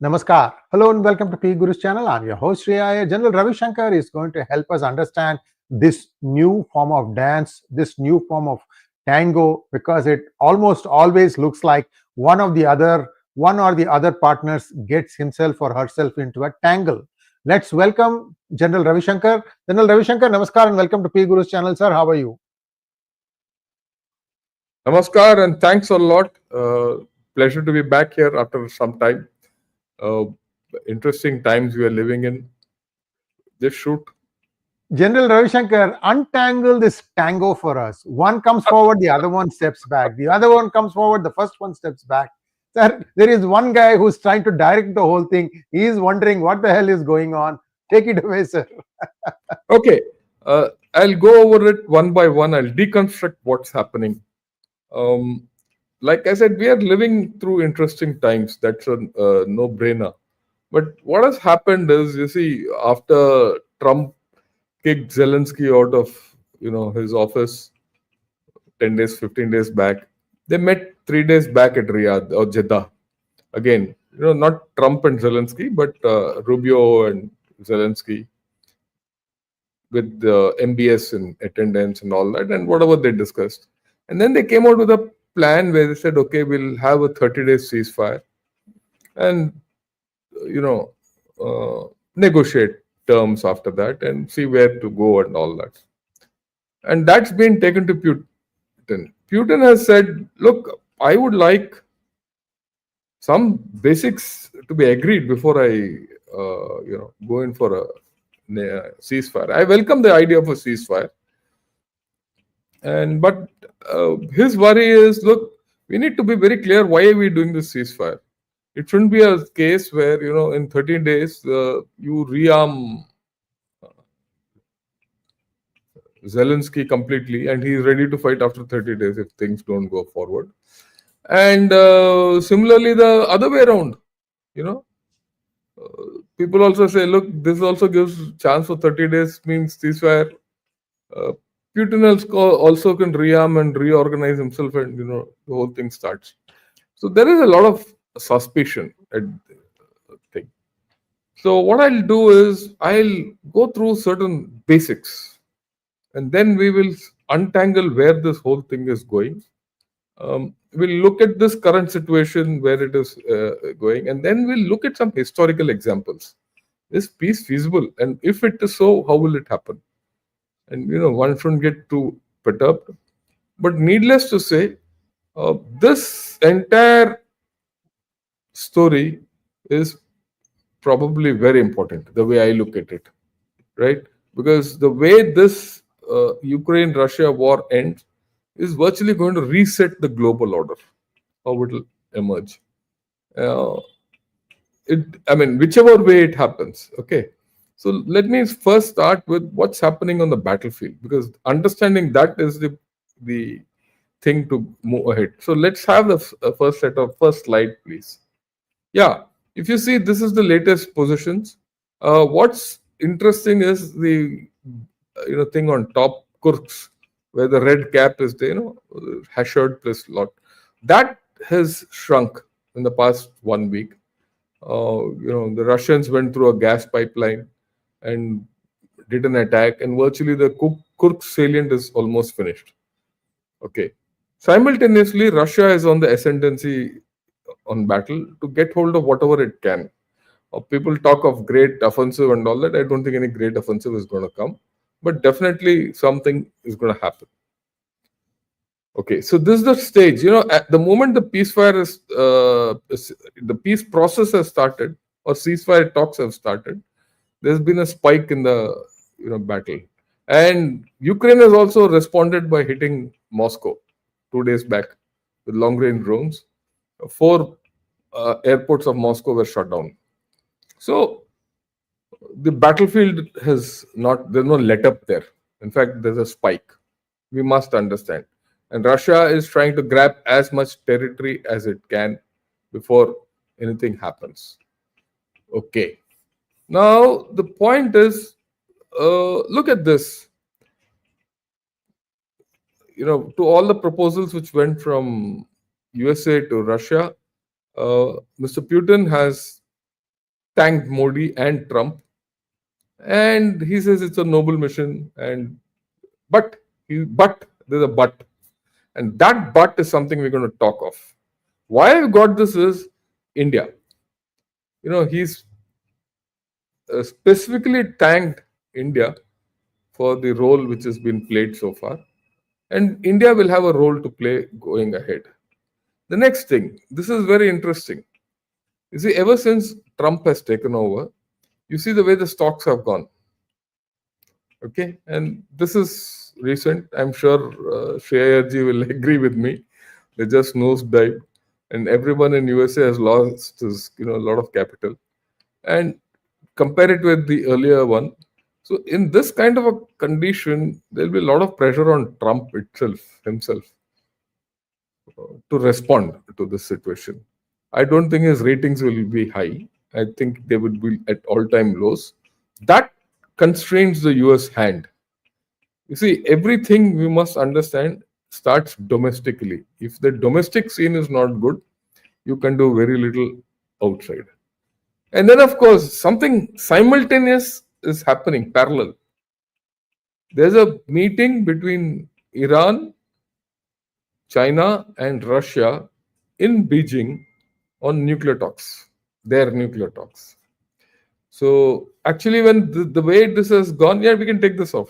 Namaskar. Hello and welcome to P Guru's channel. I'm your host Sree. Iyer. General Ravi Shankar is going to help us understand this new form of dance, this new form of tango, because it almost always looks like one or the other partners gets himself or herself into a tangle. Let's welcome General Ravi Shankar. General Ravi Shankar, Namaskar and welcome to P Guru's channel, sir. How are you? Namaskar and thanks a lot. Pleasure to be back here after some time. Uh, Interesting times we are living in. Just shoot. General Ravi Shankar, untangle this tango for us. One comes forward, the other one steps back. The other one comes forward, the first one steps back. Sir, there is one guy who's trying to direct the whole thing. He is wondering what the hell is going on. Take it away, sir. Okay, I'll go over it one by one. I'll deconstruct what's happening. Um, like I said, we are living through interesting times. That's a no-brainer. But what has happened is, you see, after Trump kicked Zelensky out of his office 10 days, 15 days back, they met 3 days back at Riyadh or Jeddah. Again, not Trump and Zelensky, but Rubio and Zelensky with the MBS in attendance and all that, and whatever they discussed. And then they came out with a plan where they said, okay, we'll have a 30-day ceasefire and, negotiate terms after that and see where to go and all that. And that's been taken to Putin. Putin has said, look, I would like some basics to be agreed before I, go in for a ceasefire. I welcome the idea of a ceasefire, but his worry is, look, we need to be very clear why are we doing this ceasefire. It shouldn't be a case where in 13 days you rearm Zelensky completely and he's ready to fight after 30 days if things don't go forward. And similarly, the other way around, people also say, look, this also gives chance for 30 days, means ceasefire. Putin also can rearm and reorganize himself, and the whole thing starts. So there is a lot of suspicion at the thing. So what I'll do is I'll go through certain basics, and then we will untangle where this whole thing is going. We'll look at this current situation where it is going, and then we'll look at some historical examples. Is peace feasible? And if it is so, how will it happen? And one shouldn't get too perturbed. But needless to say, this entire story is probably very important, the way I look at it, right? Because the way this Ukraine-Russia war ends is virtually going to reset the global order, how it will emerge. Whichever way it happens, okay. So let me first start with what's happening on the battlefield, because understanding that is the thing to move ahead. So let's have the first slide, please. Yeah, if you see, this is the latest positions. What's interesting is the thing on top, Kurks, where the red cap is there, Hashard plus lot. That has shrunk in the past 1 week. The Russians went through a gas pipeline and did an attack, and virtually the Kursk salient is almost finished. Okay. Simultaneously, Russia is on the ascendancy on battle to get hold of whatever it can. People talk of great offensive and all that. I don't think any great offensive is going to come, but definitely something is going to happen. Okay, so this is the stage. At the moment the ceasefire the peace process has started, or ceasefire talks have started, there's been a spike in the battle, and Ukraine has also responded by hitting Moscow 2 days back with long-range drones. 4 airports of Moscow were shut down. So the battlefield there's no let up there. In fact, there's a spike. We must understand. And Russia is trying to grab as much territory as it can before anything happens. Okay. Now, the point is, look at this. To all the proposals which went from USA to Russia, Mr. Putin has thanked Modi and Trump, and he says it's a noble mission. And but but there's a but, and that but is something we're going to talk of. Why I've got this is India. He's specifically thanked India for the role which has been played so far, and India will have a role to play going ahead. The next thing, this is very interesting. You see, ever since Trump has taken over, you see the way the stocks have gone. Okay, and this is recent. I'm sure Shree will agree with me. They just nosedive, and everyone in USA has lost his, a lot of capital. And compare it with the earlier one. So in this kind of a condition, there'll be a lot of pressure on Trump himself, to respond to this situation. I don't think his ratings will be high. I think they would be at all-time lows. That constrains the US hand. You see, everything we must understand starts domestically. If the domestic scene is not good, you can do very little outside. And then, of course, something simultaneous is happening parallel. There's a meeting between Iran, China, and Russia in Beijing on nuclear talks, their nuclear talks. So, actually, when the way this has gone, yeah, we can take this off.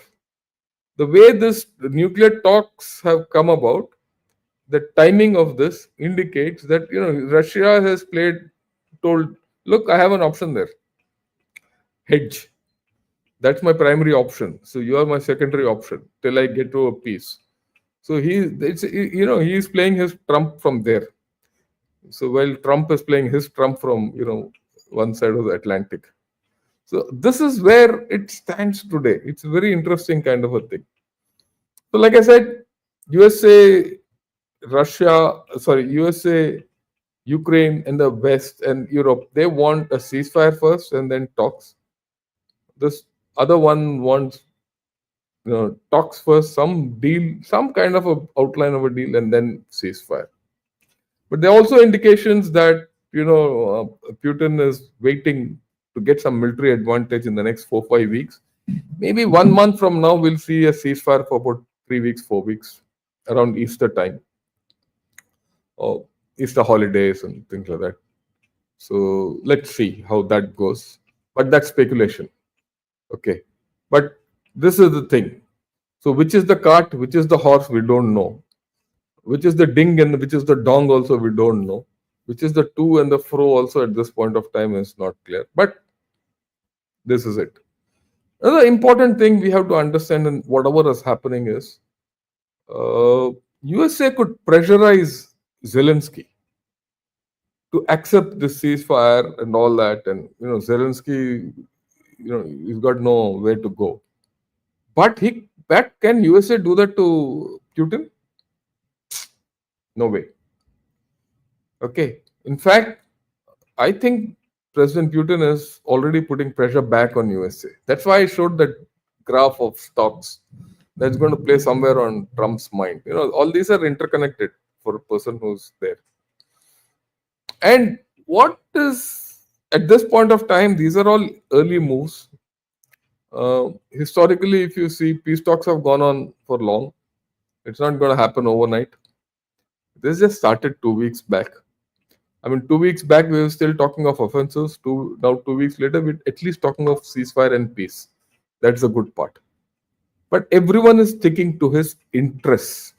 The way the nuclear talks have come about, the timing of this indicates that Russia has told, look, I have an option there, hedge. That's my primary option. So you are my secondary option till I get to a peace. So he's playing his trump from there. So while Trump is playing his trump from one side of the Atlantic. So this is where it stands today. It's a very interesting kind of a thing. So like I said, USA, Ukraine, and the West and Europe, they want a ceasefire first and then talks. This other one wants talks first, some deal, some kind of a outline of a deal, and then ceasefire. But there are also indications that Putin is waiting to get some military advantage in the next 4-5 weeks. Maybe 1 month from now, we'll see a ceasefire for about 3 weeks, 4 weeks, around Easter time, or Easter holidays and things like that. So let's see how that goes. But that's speculation. Okay. But this is the thing. So which is the cart, which is the horse, we don't know. Which is the ding and which is the dong also, we don't know. Which is the to and the fro also at this point of time is not clear. But this is it. Another important thing we have to understand in whatever is happening is USA could pressurize Zelensky to accept this ceasefire and all that. And, Zelensky, he's got nowhere to go. But can USA do that to Putin? No way. Okay. In fact, I think President Putin is already putting pressure back on USA. That's why I showed that graph of stocks. That's going to play somewhere on Trump's mind. All these are interconnected for a person who's there. And what is, at this point of time, these are all early moves. Historically, if you see, peace talks have gone on for long. It's not going to happen overnight. This just started 2 weeks back. 2 weeks back, we were still talking of offensives. Now, 2 weeks later, we're at least talking of ceasefire and peace. That's the good part. But everyone is sticking to his interests.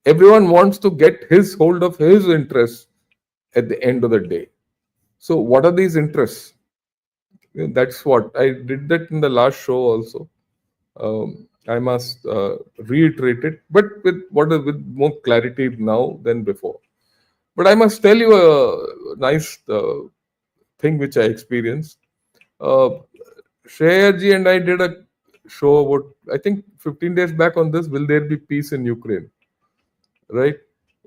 Everyone wants to get his hold of his interests at the end of the day. So what are these interests? That's what I did that in the last show also. I must reiterate it, but with more clarity now than before. But I must tell you a nice thing which I experienced. Shreyarji and I did a show about, I think, 15 days back on this. Will there be peace in Ukraine? Right?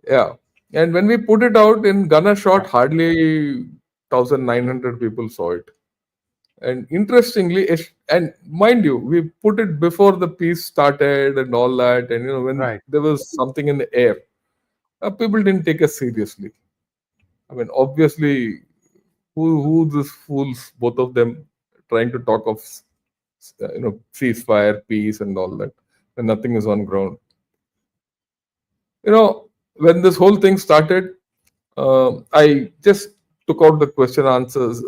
Yeah. And when we put it out in Gunner Shot, hardly 1,900 people saw it. And interestingly, and mind you, we put it before the peace started and all that. And when there was something in the air, people didn't take us seriously. Obviously, who this fools, both of them trying to talk of ceasefire, peace, and all that, and nothing is on ground. When this whole thing started, I just took out the question answers,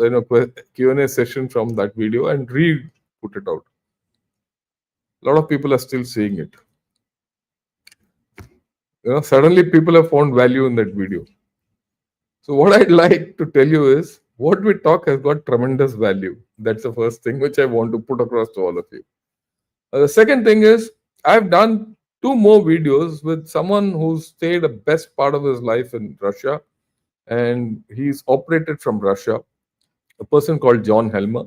Q&A session from that video and re-put it out. A lot of people are still seeing it. Suddenly people have found value in that video. So what I'd like to tell you is, what we talk has got tremendous value. That's the first thing which I want to put across to all of you. The second thing is, I've done 2 more videos with someone who's stayed the best part of his life in Russia, and he's operated from Russia, a person called John Helmer.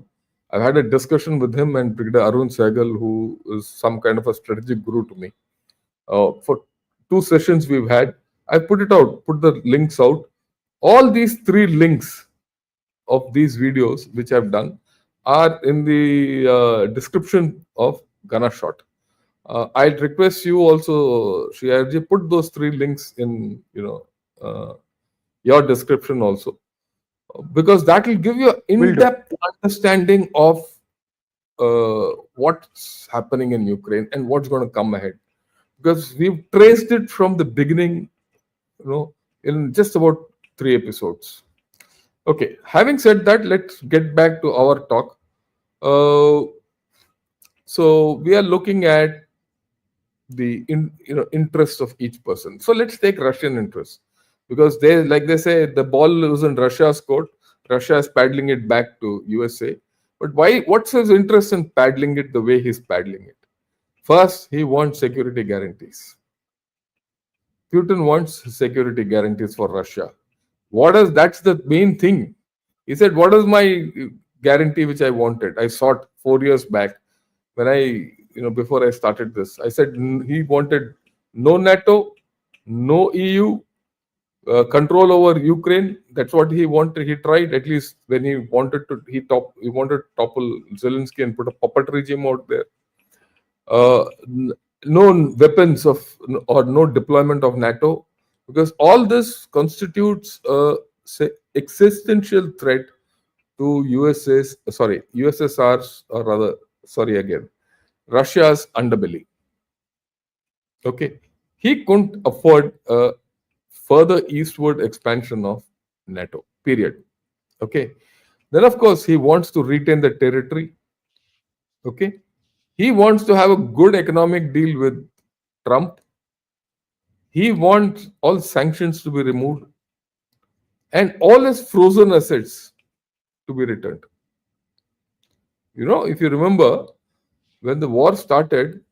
I've had a discussion with him and Brigadier Arun Sehgal, who is some kind of a strategic guru to me. For 2 sessions we've had, I put the links out. All these 3 links of these videos which I've done are in the description of Gana Shot. I'd request you also, Sree, put those 3 links in your description also, because that will give you an in-depth understanding of what's happening in Ukraine and what's going to come ahead. Because we've traced it from the beginning, in just about 3 episodes. Okay, having said that, let's get back to our talk. So we are looking at the interest of each person. So let's take Russian interest, because they say, the ball is in Russia's court. Russia is paddling it back to USA. But why? What's his interest in paddling it the way he's paddling it? First, he wants security guarantees. Putin wants security guarantees for Russia. That's the main thing. He said, what is my guarantee which I wanted? I sought 4 years back when before I started this. I said he wanted no NATO, no EU, control over Ukraine. That's what he wanted. He tried, at least when he wanted to. He wanted to topple Zelensky and put a puppet regime out there. No weapons or no deployment of NATO, because all this constitutes a existential threat to USSR's, or rather, Russia's underbelly. Okay, he couldn't afford a further eastward expansion of NATO. Period. Okay, then of course he wants to retain the territory. Okay, he wants to have a good economic deal with Trump. He wants all sanctions to be removed and all his frozen assets to be returned. If you remember, when the war started,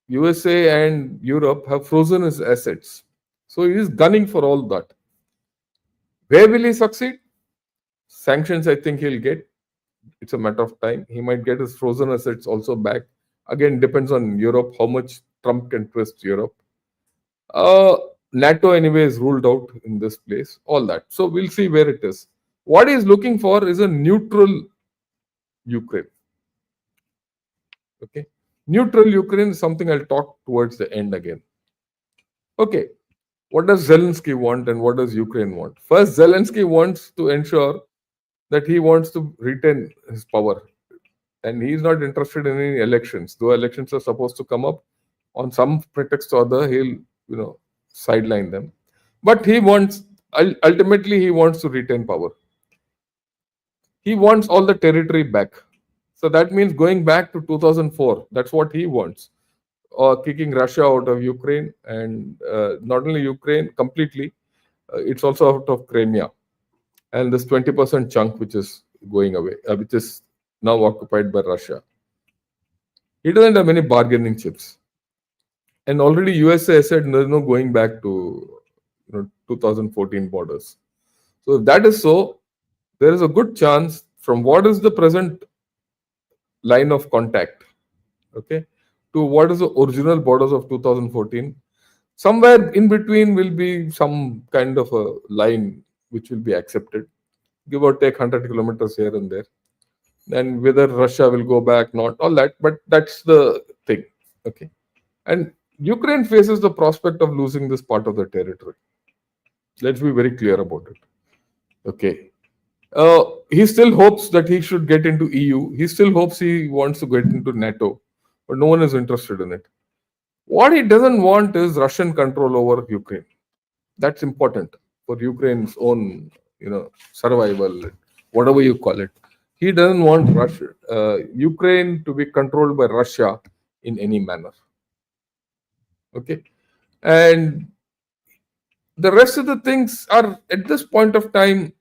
USA and Europe have frozen his assets. So he is gunning for all that. Where will he succeed? Sanctions, I think he'll get. It's a matter of time. He might get his frozen assets also back. Again, depends on Europe, how much Trump can twist Europe. NATO anyway is ruled out in this place, all that. So we'll see where it is. What he's looking for is a neutral Ukraine. Okay. Neutral Ukraine is something I'll talk towards the end again. Okay. What does Zelensky want and what does Ukraine want? First, Zelensky wants to ensure that he wants to retain his power. And he's not interested in any elections. Though elections are supposed to come up, on some pretext or other, he'll sideline them. But ultimately he wants to retain power. He wants all the territory back. So that means going back to 2004. That's what he wants. Or kicking Russia out of Ukraine, and not only Ukraine completely, it's also out of Crimea. And this 20% chunk which is going away, which is now occupied by Russia. He doesn't have any bargaining chips. And already USA said there's no going back to 2014 borders. So if that is so, there is a good chance from what is the present line of contact, okay, to what is the original borders of 2014. Somewhere in between will be some kind of a line which will be accepted, give or take 100 kilometers here and there. And whether Russia will go back, not all that, but that's the thing, okay. And Ukraine faces the prospect of losing this part of the territory. Let's be very clear about it. Okay. He still hopes that he should get into EU. He still hopes he wants to get into NATO, but no one is interested in it. What he doesn't want is Russian control over Ukraine. That's important for Ukraine's own, survival, whatever you call it. He doesn't want Ukraine to be controlled by Russia in any manner. Okay, and the rest of the things are at this point of time,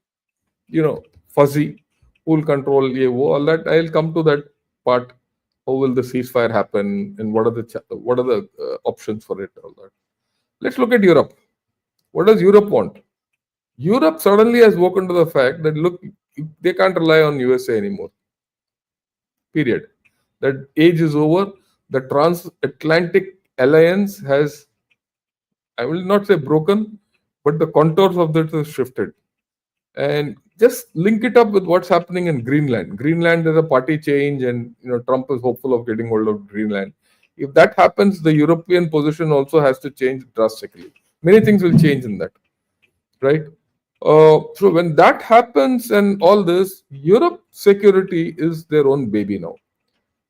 fuzzy. Who will control all that? I'll come to that part. How will the ceasefire happen, and what are the options for it? All that. Let's look at Europe. What does Europe want? Europe suddenly has woken to the fact that look, they can't rely on USA anymore. Period. That age is over. The transatlantic alliance has, I will not say broken, but the contours of that has shifted. And just link it up with what's happening in Greenland. Greenland is a party change, and Trump is hopeful of getting hold of Greenland. If that happens, the European position also has to change drastically. Many things will change in that, right? So when that happens and all this, Europe security is their own baby now.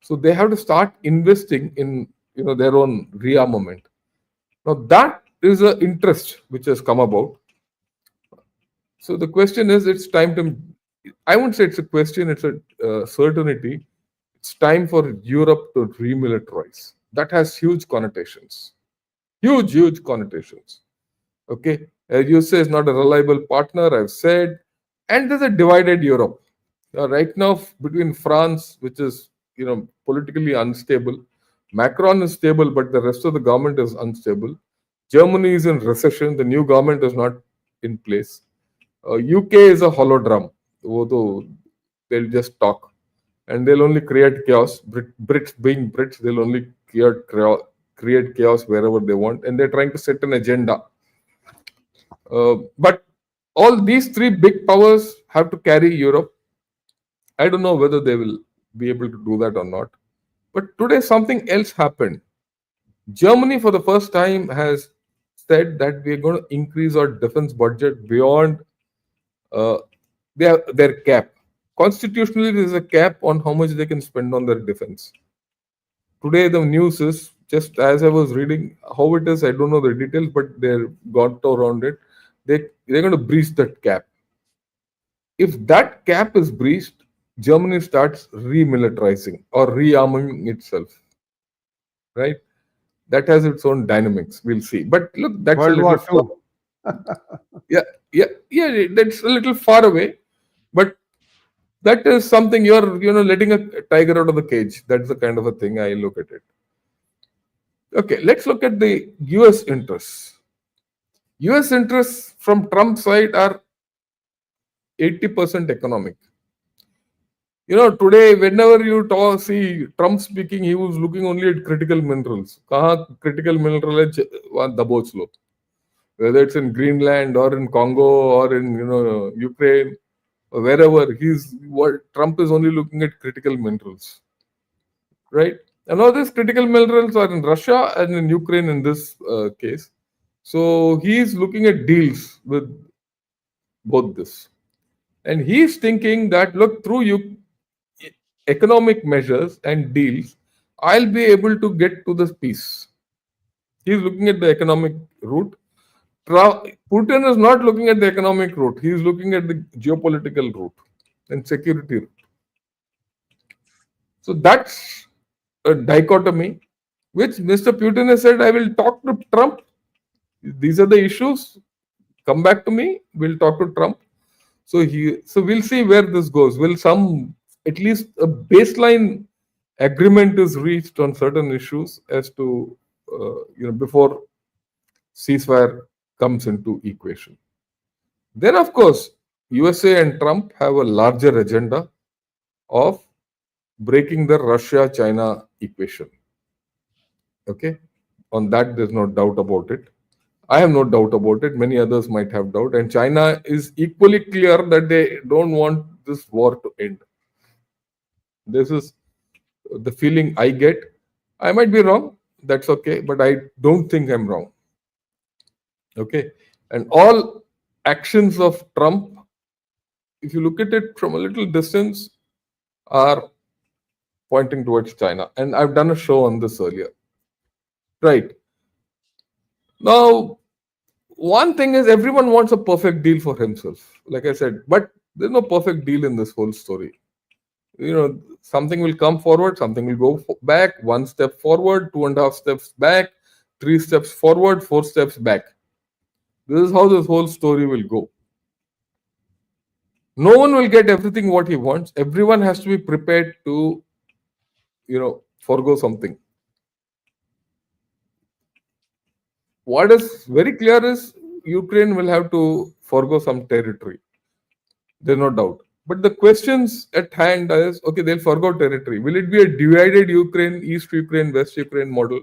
So they have to start investing in their own rearmament. Now that is an interest which has come about. So the question is, it's time to. I won't say it's a question; it's a certainty. It's time for Europe to remilitarize. That has huge connotations. Huge connotations. Okay, USA is not a reliable partner. I've said, and there's a divided Europe right now between France, which is politically unstable. Macron is stable, but the rest of the government is unstable. Germany is in recession. The new government is not in place. UK is a hollow drum. Although they'll just talk and they'll only create chaos. Brits being Brits, they'll only create chaos wherever they want, and they're trying to set an agenda. But all these three big powers have to carry Europe. I don't know whether they will be able to do that or not. But today something else happened. Germany, for the first time, has said that we're going to increase our defense budget beyond their cap. Constitutionally, there is a cap on how much they can spend on their defense. Today, the news is, just as I was reading how it is, I don't know the details, but they've got around it. They're going to breach that cap. If that cap is breached, Germany starts remilitarizing or rearming itself. Right? That has its own dynamics. We'll see. But look, that's World a little War yeah. That's a little far away, but that is something you're letting a tiger out of the cage. That's the kind of a thing I look at it. Okay, let's look at the US interests. US interests from Trump's side are 80% economic. Today, whenever you see Trump speaking, he was looking only at critical minerals. Critical mineral daboj lo. Whether it's in Greenland or in Congo or in Ukraine or wherever, Trump is only looking at critical minerals, right? And all these critical minerals are in Russia and in Ukraine in this case. So he's looking at deals with both this, and he's thinking that look, through economic measures and deals, I'll be able to get to this peace. He's looking at the economic route. Putin is not looking at the economic route. He is looking at the geopolitical route and security route. So that's a dichotomy, which Mr. Putin has said, I will talk to Trump. These are the issues. Come back to me. We'll talk to Trump. So we'll see where this goes. Will at least a baseline agreement is reached on certain issues as to before ceasefire comes into equation. Then, of course, USA and Trump have a larger agenda of breaking the Russia-China equation. Okay, on that there's no doubt about it. I have no doubt about it. Many others might have doubt, and China is equally clear that they don't want this war to end. This is the feeling I get. I might be wrong. That's okay, but I don't think I'm wrong. Okay, and all actions of Trump if you look at it from a little distance, are pointing towards China. And I've done a show on this earlier. Right. Now, one thing is everyone wants a perfect deal for himself, like I said, but there's no perfect deal in this whole story. Something will come forward, something will go back, one step forward, 2.5 steps back, 3 steps forward, 4 steps back. This is how this whole story will go. No one will get everything what he wants. Everyone has to be prepared to, forgo something. What is very clear is Ukraine will have to forgo some territory. There's no doubt. But the questions at hand is, okay, they'll forgo territory. Will it be a divided Ukraine, East Ukraine, West Ukraine model?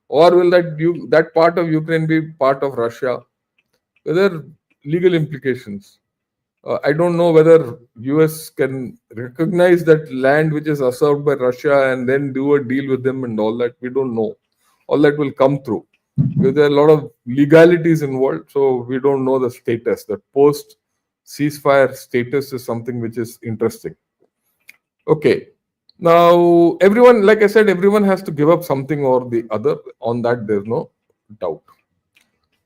Or will that part of Ukraine be part of Russia? Whether legal implications. I don't know whether US can recognize that land which is asserted by Russia and then do a deal with them and all that. We don't know. All that will come through. Because there are a lot of legalities involved, so we don't know the status. The post ceasefire status is something which is interesting. Okay. Now, everyone, like I said, everyone has to give up something or the other. On that, there's no doubt.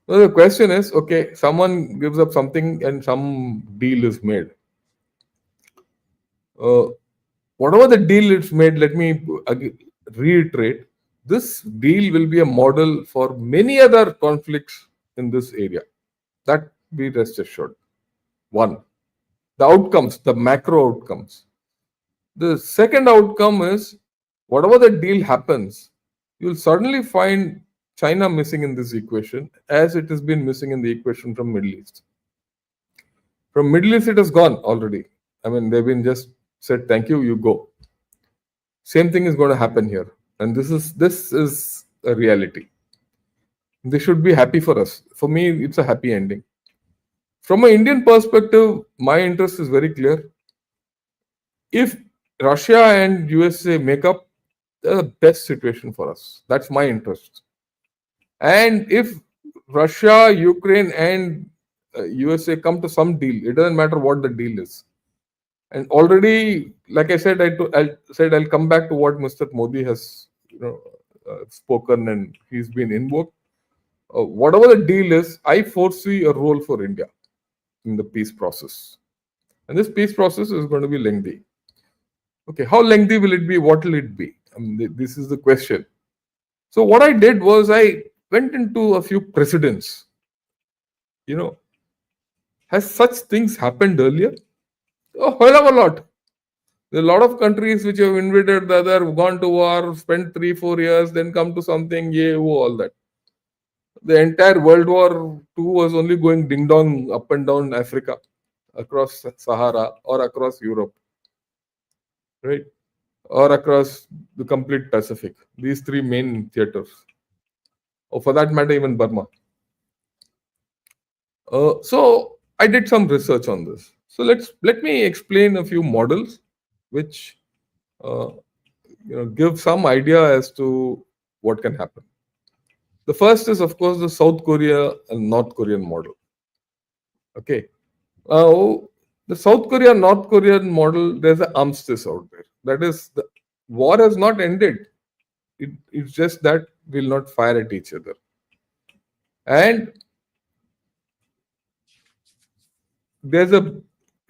Now, the question is, okay, someone gives up something and some deal is made. Whatever the deal is made, let me reiterate, this deal will be a model for many other conflicts in this area. That be rest assured. One, the outcomes, the macro outcomes. The second outcome is, whatever the deal happens, you'll suddenly find China missing in this equation, as it has been missing in the equation from Middle East. From Middle East, it has gone already. I mean, they've been just said, thank you, you go. Same thing is going to happen here. And this is a reality. They should be happy for us. For me, it's a happy ending. From an Indian perspective, my interest is very clear. If Russia and USA make up, the best situation for us. That's my interest. And if Russia, Ukraine, and USA come to some deal, it doesn't matter what the deal is. And already, like I said, I'll come back to what Mr. Modi has spoken, and he's been invoked. Whatever the deal is, I foresee a role for India in the peace process. And this peace process is going to be lengthy. Okay, how lengthy will it be? What will it be? This is the question. So what I did was I went into a few precedents. Has such things happened earlier? A hell of a lot. There are a lot of countries which have invaded the other, gone to war, spent 3-4 years, then come to something, all that. The entire World War II was only going ding dong up and down Africa, across Sahara, or across Europe, right? Or across the complete Pacific. These three main theaters. Or for that matter, even Burma. So I did some research on this. So let me explain a few models which give some idea as to what can happen. The first is, of course, the South Korea and North Korean model. Okay. Now, the South Korea North Korean model, there's an armistice out there. That is, the war has not ended. It's just that we'll not fire at each other. And there's a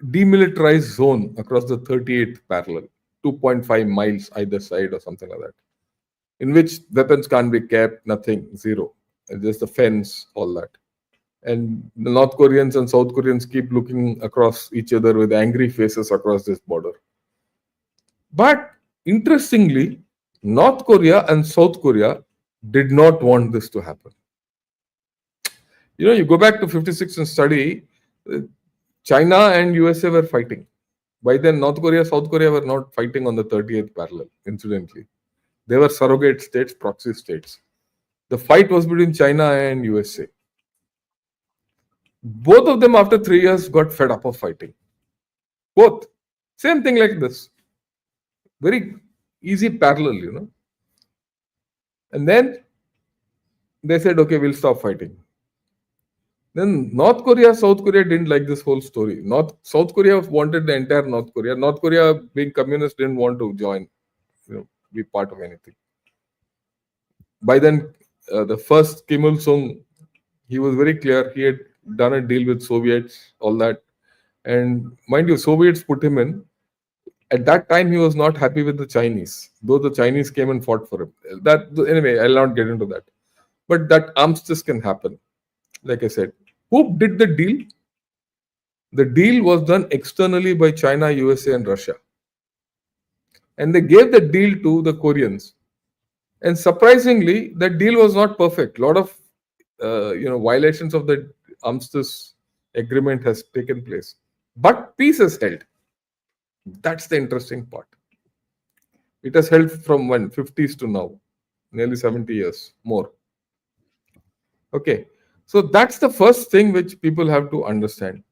demilitarized zone across the 38th parallel, 2.5 miles either side or something like that, in which weapons can't be kept, nothing, zero. Just the fence, all that. And the North Koreans and South Koreans keep looking across each other with angry faces across this border. But interestingly, North Korea and South Korea did not want this to happen. You go back to 56 and study, China and USA were fighting. By then, North Korea, South Korea were not fighting on the 38th parallel, incidentally. They were surrogate states, proxy states. The fight was between China and USA. Both of them, after 3 years, got fed up of fighting. Both. Same thing like this. Very easy parallel, And then they said, okay, we'll stop fighting. Then North Korea, South Korea didn't like this whole story. South Korea wanted the entire North Korea. North Korea, being communist, didn't want to join, be part of anything. By then, the first Kim Il Sung, he was very clear. He had done a deal with Soviets, all that, and mind you, Soviets put him in. At that time, he was not happy with the Chinese, though the Chinese came and fought for him. That anyway, I'll not get into that. But that armistice can happen. Like I said, who did the deal? The deal was done externally by China, USA, and Russia. And they gave the deal to the Koreans. And surprisingly, that deal was not perfect. A lot of violations of the armistice agreement has taken place. But peace has held. That's the interesting part. It has held from when? 50s to now. Nearly 70 years more. Okay. So that's the first thing which people have to understand.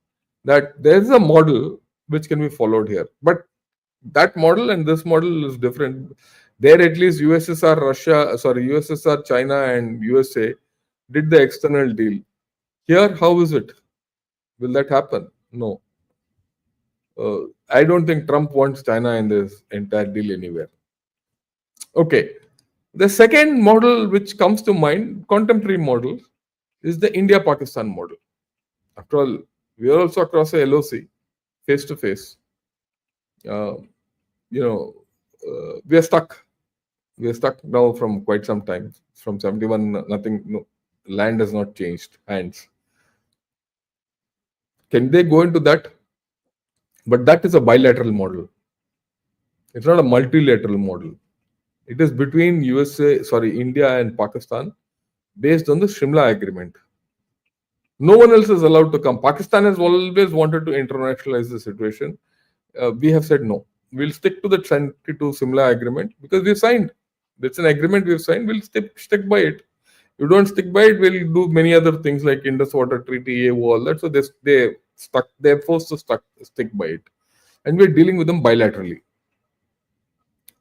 That there is a model which can be followed here. But that model and this model is different. There at least USSR, China and USA did the external deal. Here, how is it? Will that happen? No. I don't think Trump wants China in this entire deal anywhere. Okay. The second model which comes to mind, contemporary model, is the India-Pakistan model. After all, we are also across a LOC, face to face. We are stuck. We are stuck now from quite some time. From 71, nothing, no, land has not changed hands. Can they go into that? But that is a bilateral model. It's not a multilateral model. It is between India and Pakistan based on the Shimla Agreement. No one else is allowed to come. Pakistan has always wanted to internationalize the situation. We have said no. We'll stick to the 72 Shimla Agreement because we've signed. It's an agreement we've signed. We'll stick by it. You don't stick by it, we'll do many other things like Indus Water Treaty, all that. So they're forced to stick by it. And we're dealing with them bilaterally.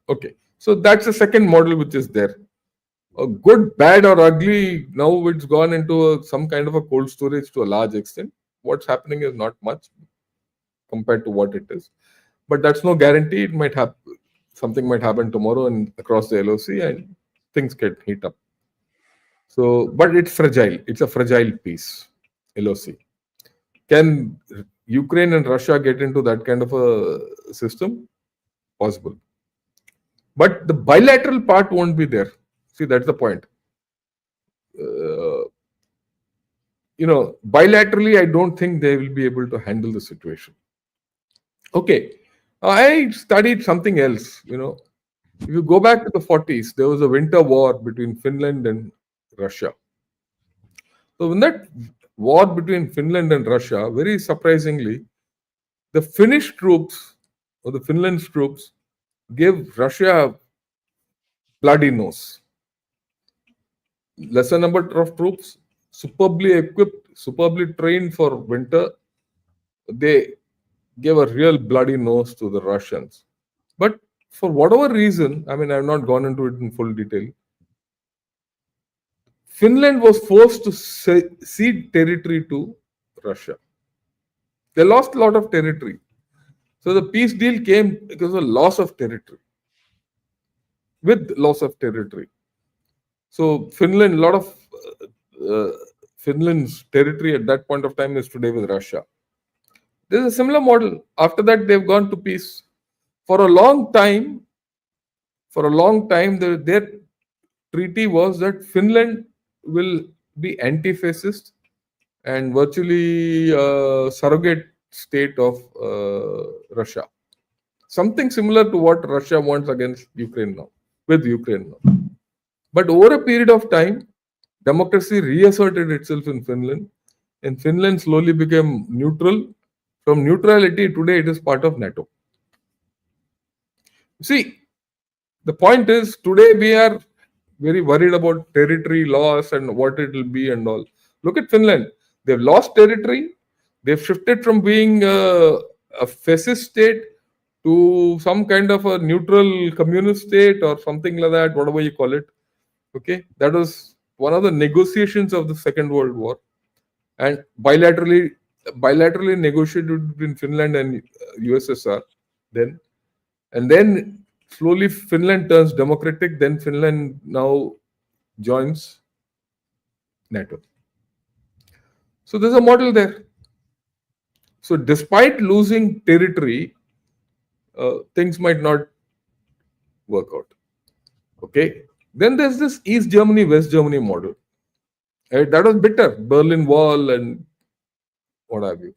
Okay. So that's the second model which is there. A good, bad, or ugly, now it's gone into some kind of a cold storage to a large extent. What's happening is not much compared to what it is. But that's no guarantee. It might happen. Something might happen tomorrow and across the LOC and things get heat up. So, but it's fragile. It's a fragile piece, LOC. Can Ukraine and Russia get into that kind of a system? Possible. But the bilateral part won't be there. See, that's the point. Bilaterally, I don't think they will be able to handle the situation. Okay. I studied something else. If you go back to the 40s, there was a winter war between Finland and Russia. So when that war between Finland and Russia, very surprisingly, the Finnish troops or the Finland's troops gave Russia a bloody nose. Lesser number of troops, superbly equipped, superbly trained for winter. They gave a real bloody nose to the Russians. But for whatever reason, I have not gone into it in full detail, Finland was forced to cede territory to Russia. They lost a lot of territory. So the peace deal came because of loss of territory. With loss of territory. So Finland, a lot of Finland's territory at that point of time is today with Russia. There's a similar model. After that, they've gone to peace. For a long time, their treaty was that Finland will be anti-fascist and virtually surrogate state of Russia. Something similar to what Russia wants against Ukraine now, with Ukraine now. But over a period of time, democracy reasserted itself in Finland, and Finland slowly became neutral. From neutrality, today it is part of NATO. See, the point is, today we are very worried about territory loss and what it will be and all. Look at Finland. They've lost territory. They've shifted from being a fascist state to some kind of a neutral communist state or something like that, whatever you call it. Okay, that was one of the negotiations of the Second World War. and bilaterally negotiated between Finland and USSR then, and then slowly Finland turns democratic. Then Finland now joins NATO. So there's a model there. So despite losing territory, things might not work out. Okay. Then there's this East Germany, West Germany model. Right? That was bitter. Berlin Wall and what have you.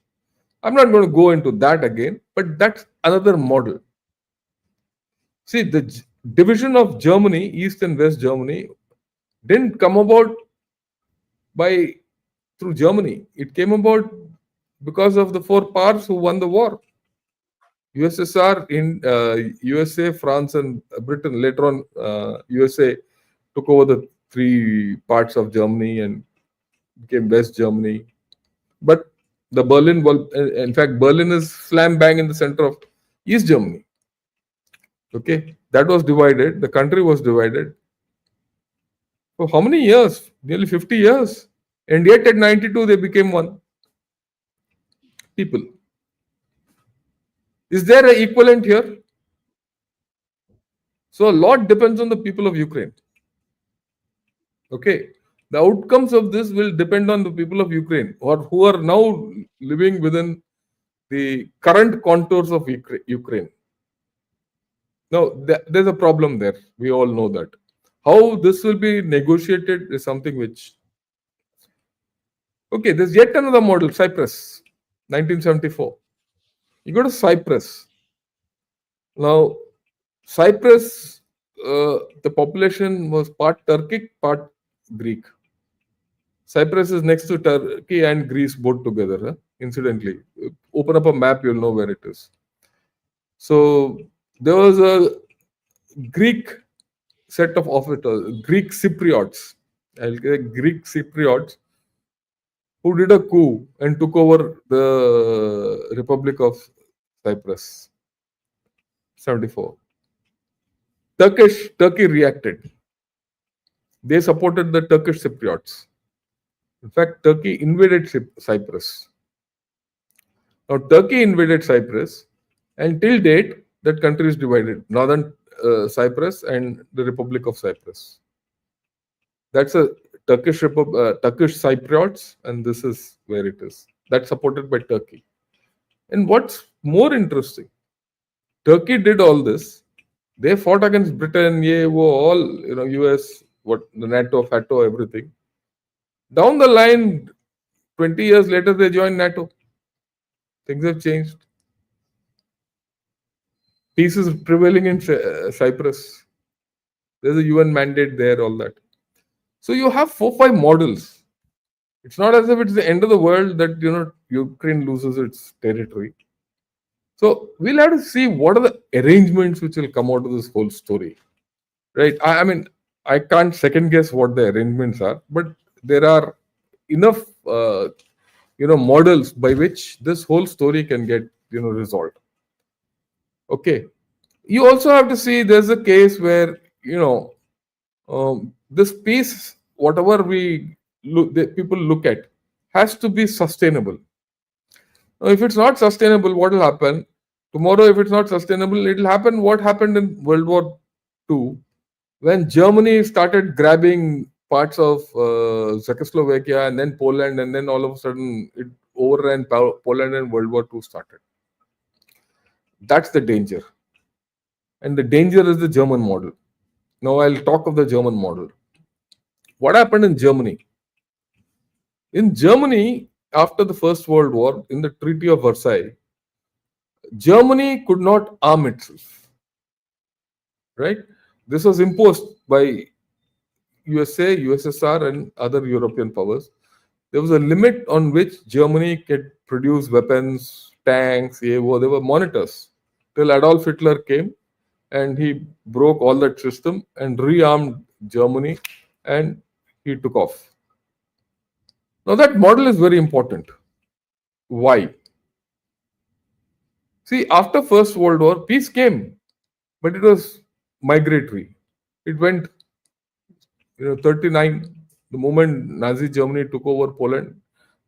I'm not going to go into that again, but that's another model. See, the division of Germany, East and West Germany, didn't come about by through Germany. It came about because of the four powers who won the war. USSR, in USA, France, and Britain. Later on, USA took over the three parts of Germany and became West Germany. But the Berlin Wall, in fact, Berlin is slam bang in the center of East Germany. Okay, that was divided. The country was divided for how many years? Nearly 50 years. And yet at 92, they became one people. Is there an equivalent here? So a lot depends on the people of Ukraine. Okay. The outcomes of this will depend on the people of Ukraine, or who are now living within the current contours of Ukraine. Now, there's a problem there. We all know that. How this will be negotiated is something which. Okay, there's yet another model, Cyprus, 1974. You go to Cyprus. Now, Cyprus, the population was part Turkic, part Greek. Cyprus is next to Turkey and Greece both together. Incidentally, open up a map, you'll know where it is. So there was a Greek set of officers, Greek Cypriots. Greek Cypriots who did a coup and took over the Republic of Cyprus. 74. Turkey reacted. They supported the Turkish Cypriots. In fact, Turkey invaded Cyprus. Now, Turkey invaded Cyprus, and till date, that country is divided: Northern Cyprus and the Republic of Cyprus. That's a Turkish Cypriots, and this is where it is. That's supported by Turkey. And what's more interesting, Turkey did all this. They fought against Britain, all US, the NATO, FATO, everything. Down the line, 20 years later, they joined NATO. Things have changed. Peace is prevailing in Cyprus. There's a UN mandate there, all that. So you have 4-5 models. It's not as if it's the end of the world that Ukraine loses its territory. So we'll have to see what are the arrangements which will come out of this whole story, right? I mean, I can't second guess what the arrangements are, but there are enough, models by which this whole story can get, resolved. Okay. You also have to see there's a case where, this peace, whatever people look at, has to be sustainable. Now, if it's not sustainable, what will happen? Tomorrow, if it's not sustainable, it will happen what happened in World War II, when Germany started grabbing parts of Czechoslovakia and then Poland, and then all of a sudden it overran Poland and World War II started. That's the danger. And the danger is the German model. Now I'll talk of the German model. What happened in Germany? In Germany, after the First World War, in the Treaty of Versailles, Germany could not arm itself. Right? This was imposed by USA, USSR, and other European powers. There was a limit on which Germany could produce weapons, tanks, there were monitors. Till Adolf Hitler came and he broke all that system and rearmed Germany, and he took off. Now that model is very important. Why? See, after First World War, peace came, but it was migratory. It went, 39, the moment Nazi Germany took over Poland,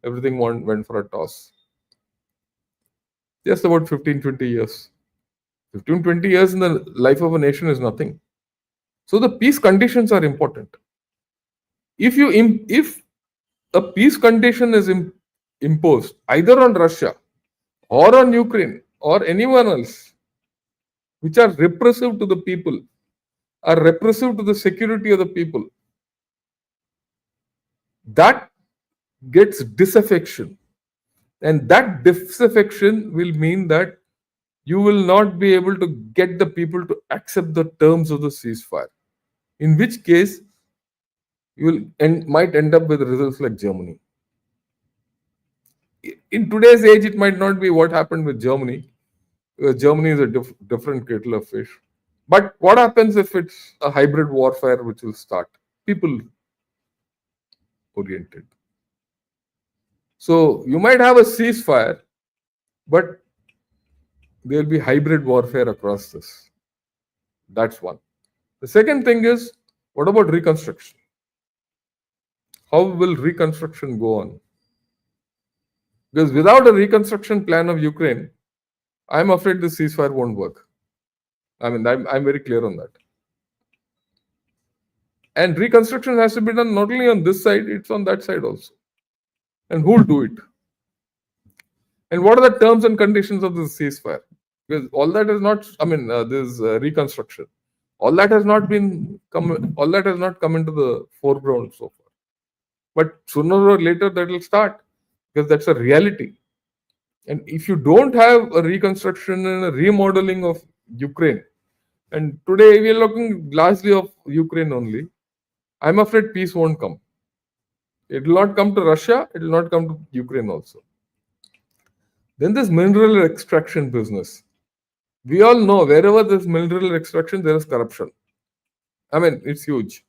Everything went for a toss. Just about 15, 20 years. 15, 20 years in the life of a nation is nothing. So the peace conditions are important. If a peace condition is imposed either on Russia or on Ukraine or anyone else, which are repressive to the people, are repressive to the security of the people, that gets disaffection. And that disaffection will mean that you will not be able to get the people to accept the terms of the ceasefire. In which case, you will might end up with results like Germany. In today's age, it might not be what happened with Germany, because Germany is a different kettle of fish. But what happens if it's a hybrid warfare which will start? People oriented. So you might have a ceasefire, but there will be hybrid warfare across this. That's one. The second thing is, what about reconstruction? How will reconstruction go on? Because without a reconstruction plan of Ukraine, I'm afraid the ceasefire won't work. I mean, I'm very clear on that. And reconstruction has to be done not only on this side, it's on that side also. And who'll do it? And what are the terms and conditions of this ceasefire? Because all that is not, this reconstruction, all that has not come into the foreground so far. But sooner or later that will start, because that's a reality. And if you don't have a reconstruction and a remodeling of Ukraine, and today we are looking largely of Ukraine only, I'm afraid peace won't come. It will not come to Russia, it will not come to Ukraine also. Then this mineral extraction business. We all know wherever there's mineral extraction, there is corruption. I mean, it's huge.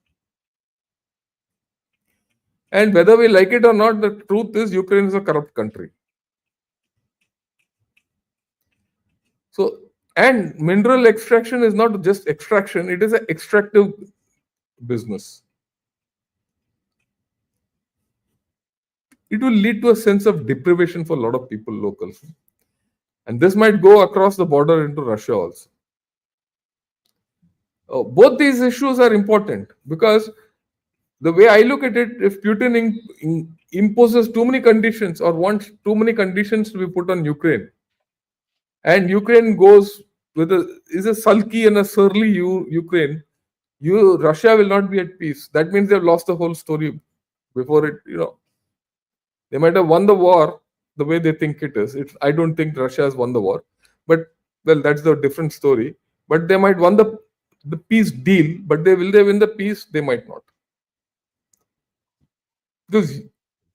And whether we like it or not, the truth is Ukraine is a corrupt country. So, and mineral extraction is not just extraction, it is an extractive business. It will lead to a sense of deprivation for a lot of people locals. And this might go across the border into Russia also. Both these issues are important, because the way I look at it, if Putin imposes too many conditions or wants too many conditions to be put on Ukraine, and Ukraine goes is a sulky and a surly Ukraine, Russia will not be at peace. That means they've lost the whole story before it. They might have won the war the way they think it is. I don't think Russia has won the war, but well, that's the different story. But they might won the peace deal, but will they win the peace? They might not. Because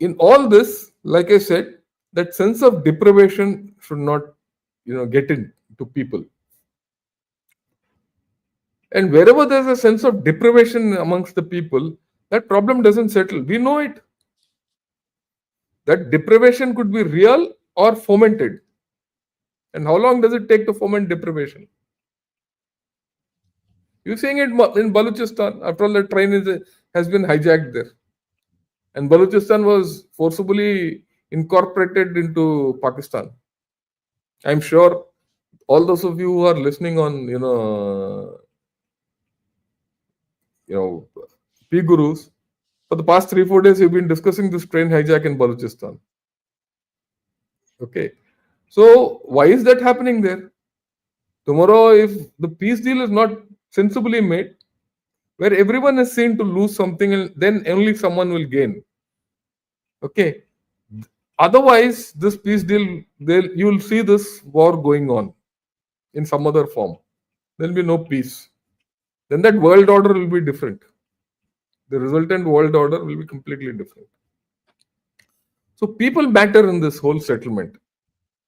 in all this, like I said, that sense of deprivation should not, get into people. And wherever there's a sense of deprivation amongst the people, that problem doesn't settle. We know it. That deprivation could be real or fomented. And how long does it take to foment deprivation? You're saying it in Balochistan. After all, the train has been hijacked there. And Balochistan was forcibly incorporated into Pakistan. I'm sure all those of you who are listening on, P-Gurus, for the past 3-4 days, you've been discussing this train hijack in Balochistan. Okay. So why is that happening there? Tomorrow, if the peace deal is not sensibly made, where everyone is seen to lose something, and then only someone will gain. Okay. Otherwise, this peace deal, you will see this war going on in some other form. There will be no peace. Then that world order will be different. The resultant world order will be completely different. So people matter in this whole settlement.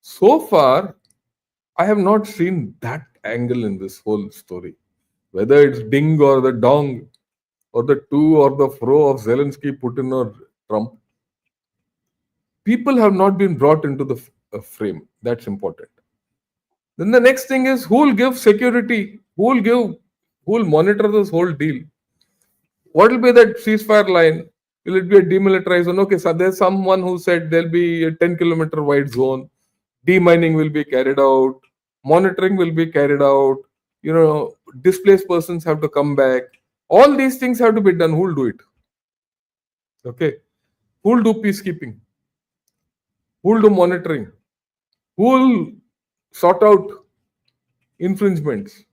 So far, I have not seen that angle in this whole story. Whether it's ding or the dong, or the to or the fro of Zelensky, Putin, or Trump, people have not been brought into the frame. That's important. Then the next thing is, who will give security? Who will monitor this whole deal? What will be that ceasefire line? Will it be a demilitarized zone? Okay, so there's someone who said there'll be a 10-kilometer wide zone. Demining will be carried out. Monitoring will be carried out. Displaced persons have to come back. All these things have to be done. Who will do it? Okay. Who will do peacekeeping? Who will do monitoring? Who will sort out infringements?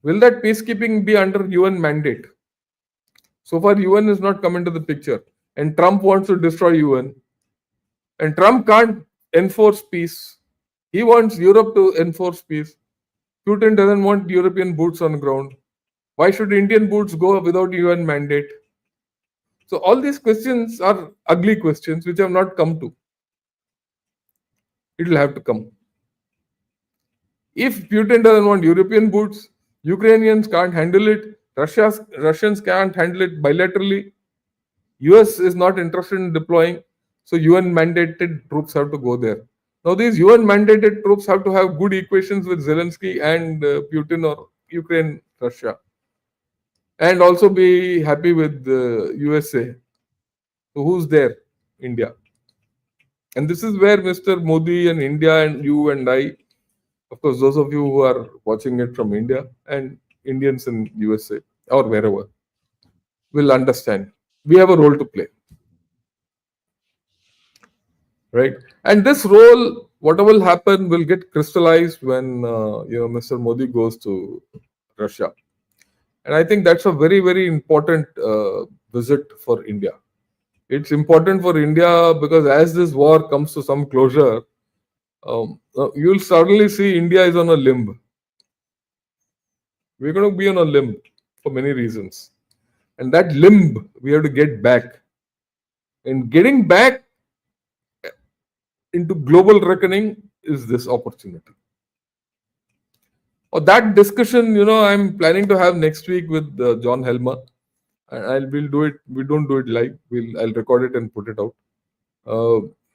Will that peacekeeping be under UN mandate? So far, UN has not come into the picture. And Trump wants to destroy UN. And Trump can't enforce peace. He wants Europe to enforce peace. Putin doesn't want European boots on the ground. Why should Indian boots go without UN mandate? So all these questions are ugly questions which have not come to. It will have to come. If Putin doesn't want European boots, Ukrainians can't handle it, Russians can't handle it bilaterally, US is not interested in deploying, so UN mandated troops have to go there. Now these UN mandated troops have to have good equations with Zelensky and Putin or Ukraine, Russia, and also be happy with the USA. So who's there? India. And this is where Mr. Modi and India and you and I, of course, those of you who are watching it from India and Indians in USA or wherever, will understand. We have a role to play. Right? And this role, whatever will happen, will get crystallized when Mr. Modi goes to Russia. And I think that's a very, very important visit for India. It's important for India because as this war comes to some closure, you'll suddenly see India is on a limb. We're going to be on a limb for many reasons. And that limb we have to get back. And getting back into global reckoning is this opportunity. Or that discussion, I'm planning to have next week with John Helmer. We'll do it. We don't do it live. I'll record it and put it out.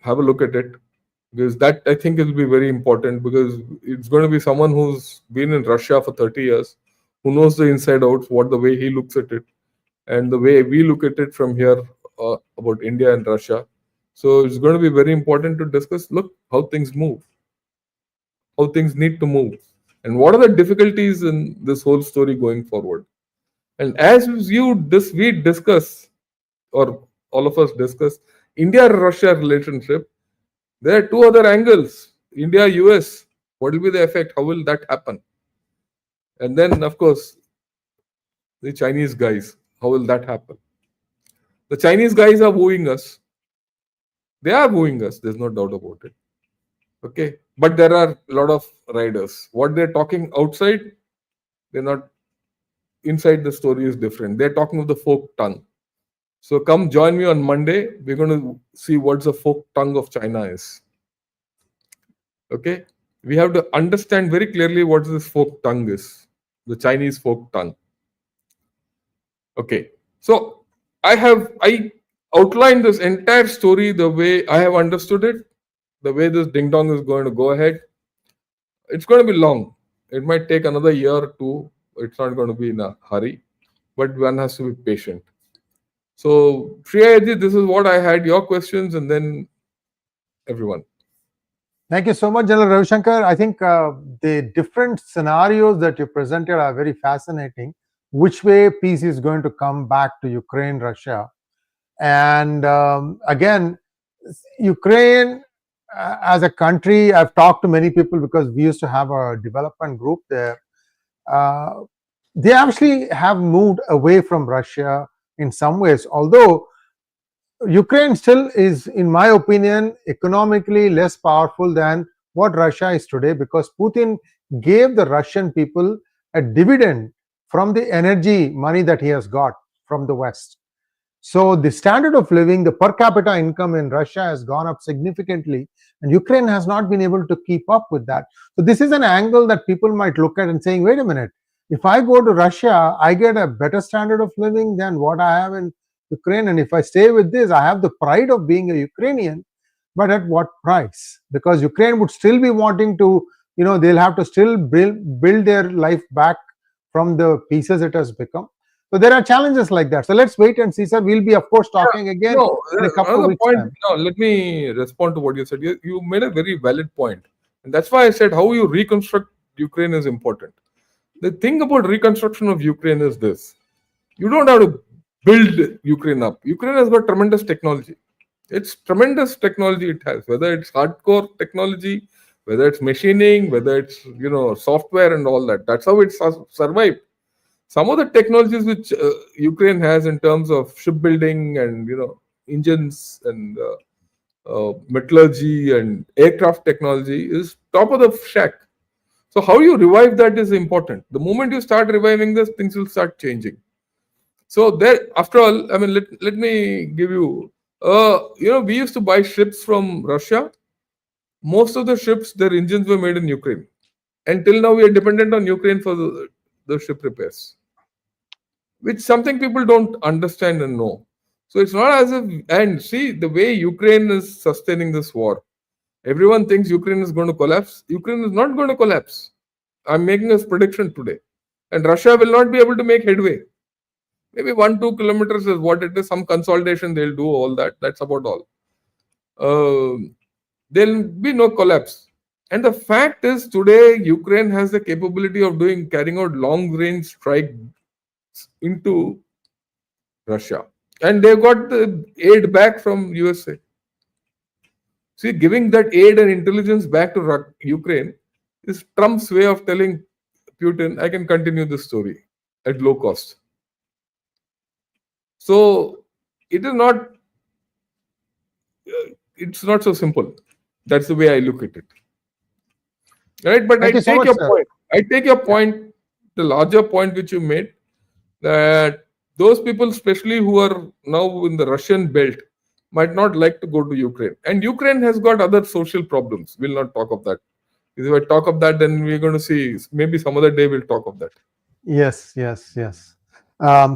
Have a look at it, because that I think will be very important, because it's going to be someone who's been in Russia for 30 years, who knows the inside outs, what the way he looks at it, and the way we look at it from here about India and Russia. So it's going to be very important to discuss, look, how things move, how things need to move, and what are the difficulties in this whole story going forward. And as we discuss, or all of us discuss, India-Russia relationship, there are two other angles. India-US, what will be the effect? How will that happen? And then, of course, the Chinese guys, how will that happen? The Chinese guys are wooing us. They are wooing us, there's no doubt about it. Okay, but there are a lot of riders. What they're talking outside, they're not. Inside the story is different. They're talking of the folk tongue. So come join me on Monday. We're going to see what the folk tongue of China is. Okay, we have to understand very clearly what this folk tongue is, the Chinese folk tongue. Okay, so I outlined this entire story the way I have understood it, the way this ding dong is going to go ahead. It's going to be long. It might take another year or two. It's not going to be in a hurry, but one has to be patient. So, Sree, this is what I had. Your questions, and then everyone. Thank you so much, General Ravi Shankar. I think the different scenarios that you presented are very fascinating. Which way peace is going to come back to Ukraine, Russia? And again, Ukraine as a country, I've talked to many people because we used to have a development group there. They actually have moved away from Russia in some ways, although Ukraine still is, in my opinion, economically less powerful than what Russia is today, because Putin gave the Russian people a dividend from the energy money that he has got from the West. So the standard of living, the per capita income in Russia has gone up significantly, and Ukraine has not been able to keep up with that. So this is an angle that people might look at and saying, wait a minute, if I go to Russia, I get a better standard of living than what I have in Ukraine. And if I stay with this, I have the pride of being a Ukrainian, but at what price? Because Ukraine would still be wanting to, they'll have to still build their life back from the pieces it has become. So there are challenges like that. So let's wait and see, sir. We'll be, of course, Yeah, talking again in a couple of another weeks' point. time. No, let me respond to what you said. You made a very valid point, and that's why I said how you reconstruct Ukraine is important. The thing about reconstruction of Ukraine is this: you don't have to build Ukraine up. Ukraine has got tremendous technology. It's tremendous technology it has, whether it's hardcore technology, whether it's machining, whether it's software and all that. That's how it's survived. Some of the technologies which Ukraine has in terms of shipbuilding and engines and metallurgy and aircraft technology is top of the shack. So how you revive that is important. The moment you start reviving this, things will start changing. So there, after all, I mean, let me give you, we used to buy ships from Russia. Most of the ships, their engines were made in Ukraine. Until now, we are dependent on Ukraine for the ship repairs, which something people don't understand and know. So it's not as if, and see the way Ukraine is sustaining this war. Everyone thinks Ukraine is going to collapse. Ukraine is not going to collapse. I'm making a prediction today. And Russia will not be able to make headway. Maybe 1-2 kilometers is what it is. Some consolidation they'll do, all that. That's about all. There'll be no collapse. And the fact is, today Ukraine has the capability of carrying out long range strike into Russia, and they got the aid back from USA. See, giving that aid and intelligence back to Ukraine is Trump's way of telling Putin, "I can continue this story at low cost." So it is not. It's not so simple. That's the way I look at it. Right, but I Thank you so take much, your sir. point. I take your point, the larger point which you made, that those people, especially who are now in the Russian belt, might not like to go to Ukraine. And Ukraine has got other social problems. We'll not talk of that. If I talk of that, then we're going to see, maybe some other day we'll talk of that. Yes, yes, yes.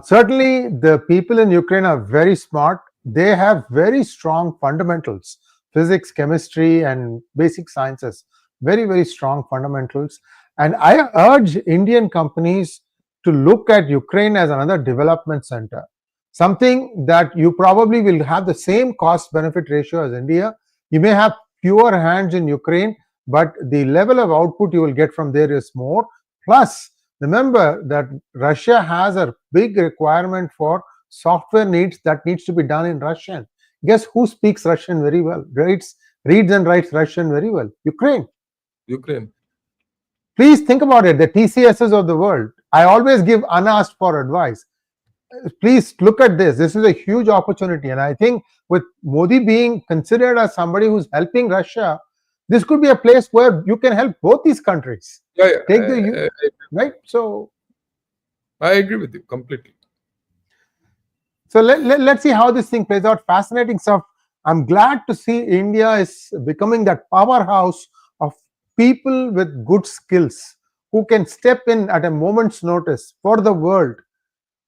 Certainly, the people in Ukraine are very smart. They have very strong fundamentals, physics, chemistry, and basic sciences. Very, very strong fundamentals. And I urge Indian companies to look at Ukraine as another development center, something that you probably will have the same cost benefit ratio as India. You may have fewer hands in Ukraine, but the level of output you will get from there is more. Plus, remember that Russia has a big requirement for software needs that needs to be done in Russian. Guess who speaks Russian very well? Reads and writes Russian very well? Ukraine. Ukraine. Please think about it. The TCSs of the world. I always give unasked for advice. Please look at this. This is a huge opportunity. And I think with Modi being considered as somebody who's helping Russia, this could be a place where you can help both these countries. Yeah, Take right. So I agree with you completely. So let's see how this thing plays out. Fascinating stuff. I'm glad to see India is becoming that powerhouse of people with good skills who can step in at a moment's notice for the world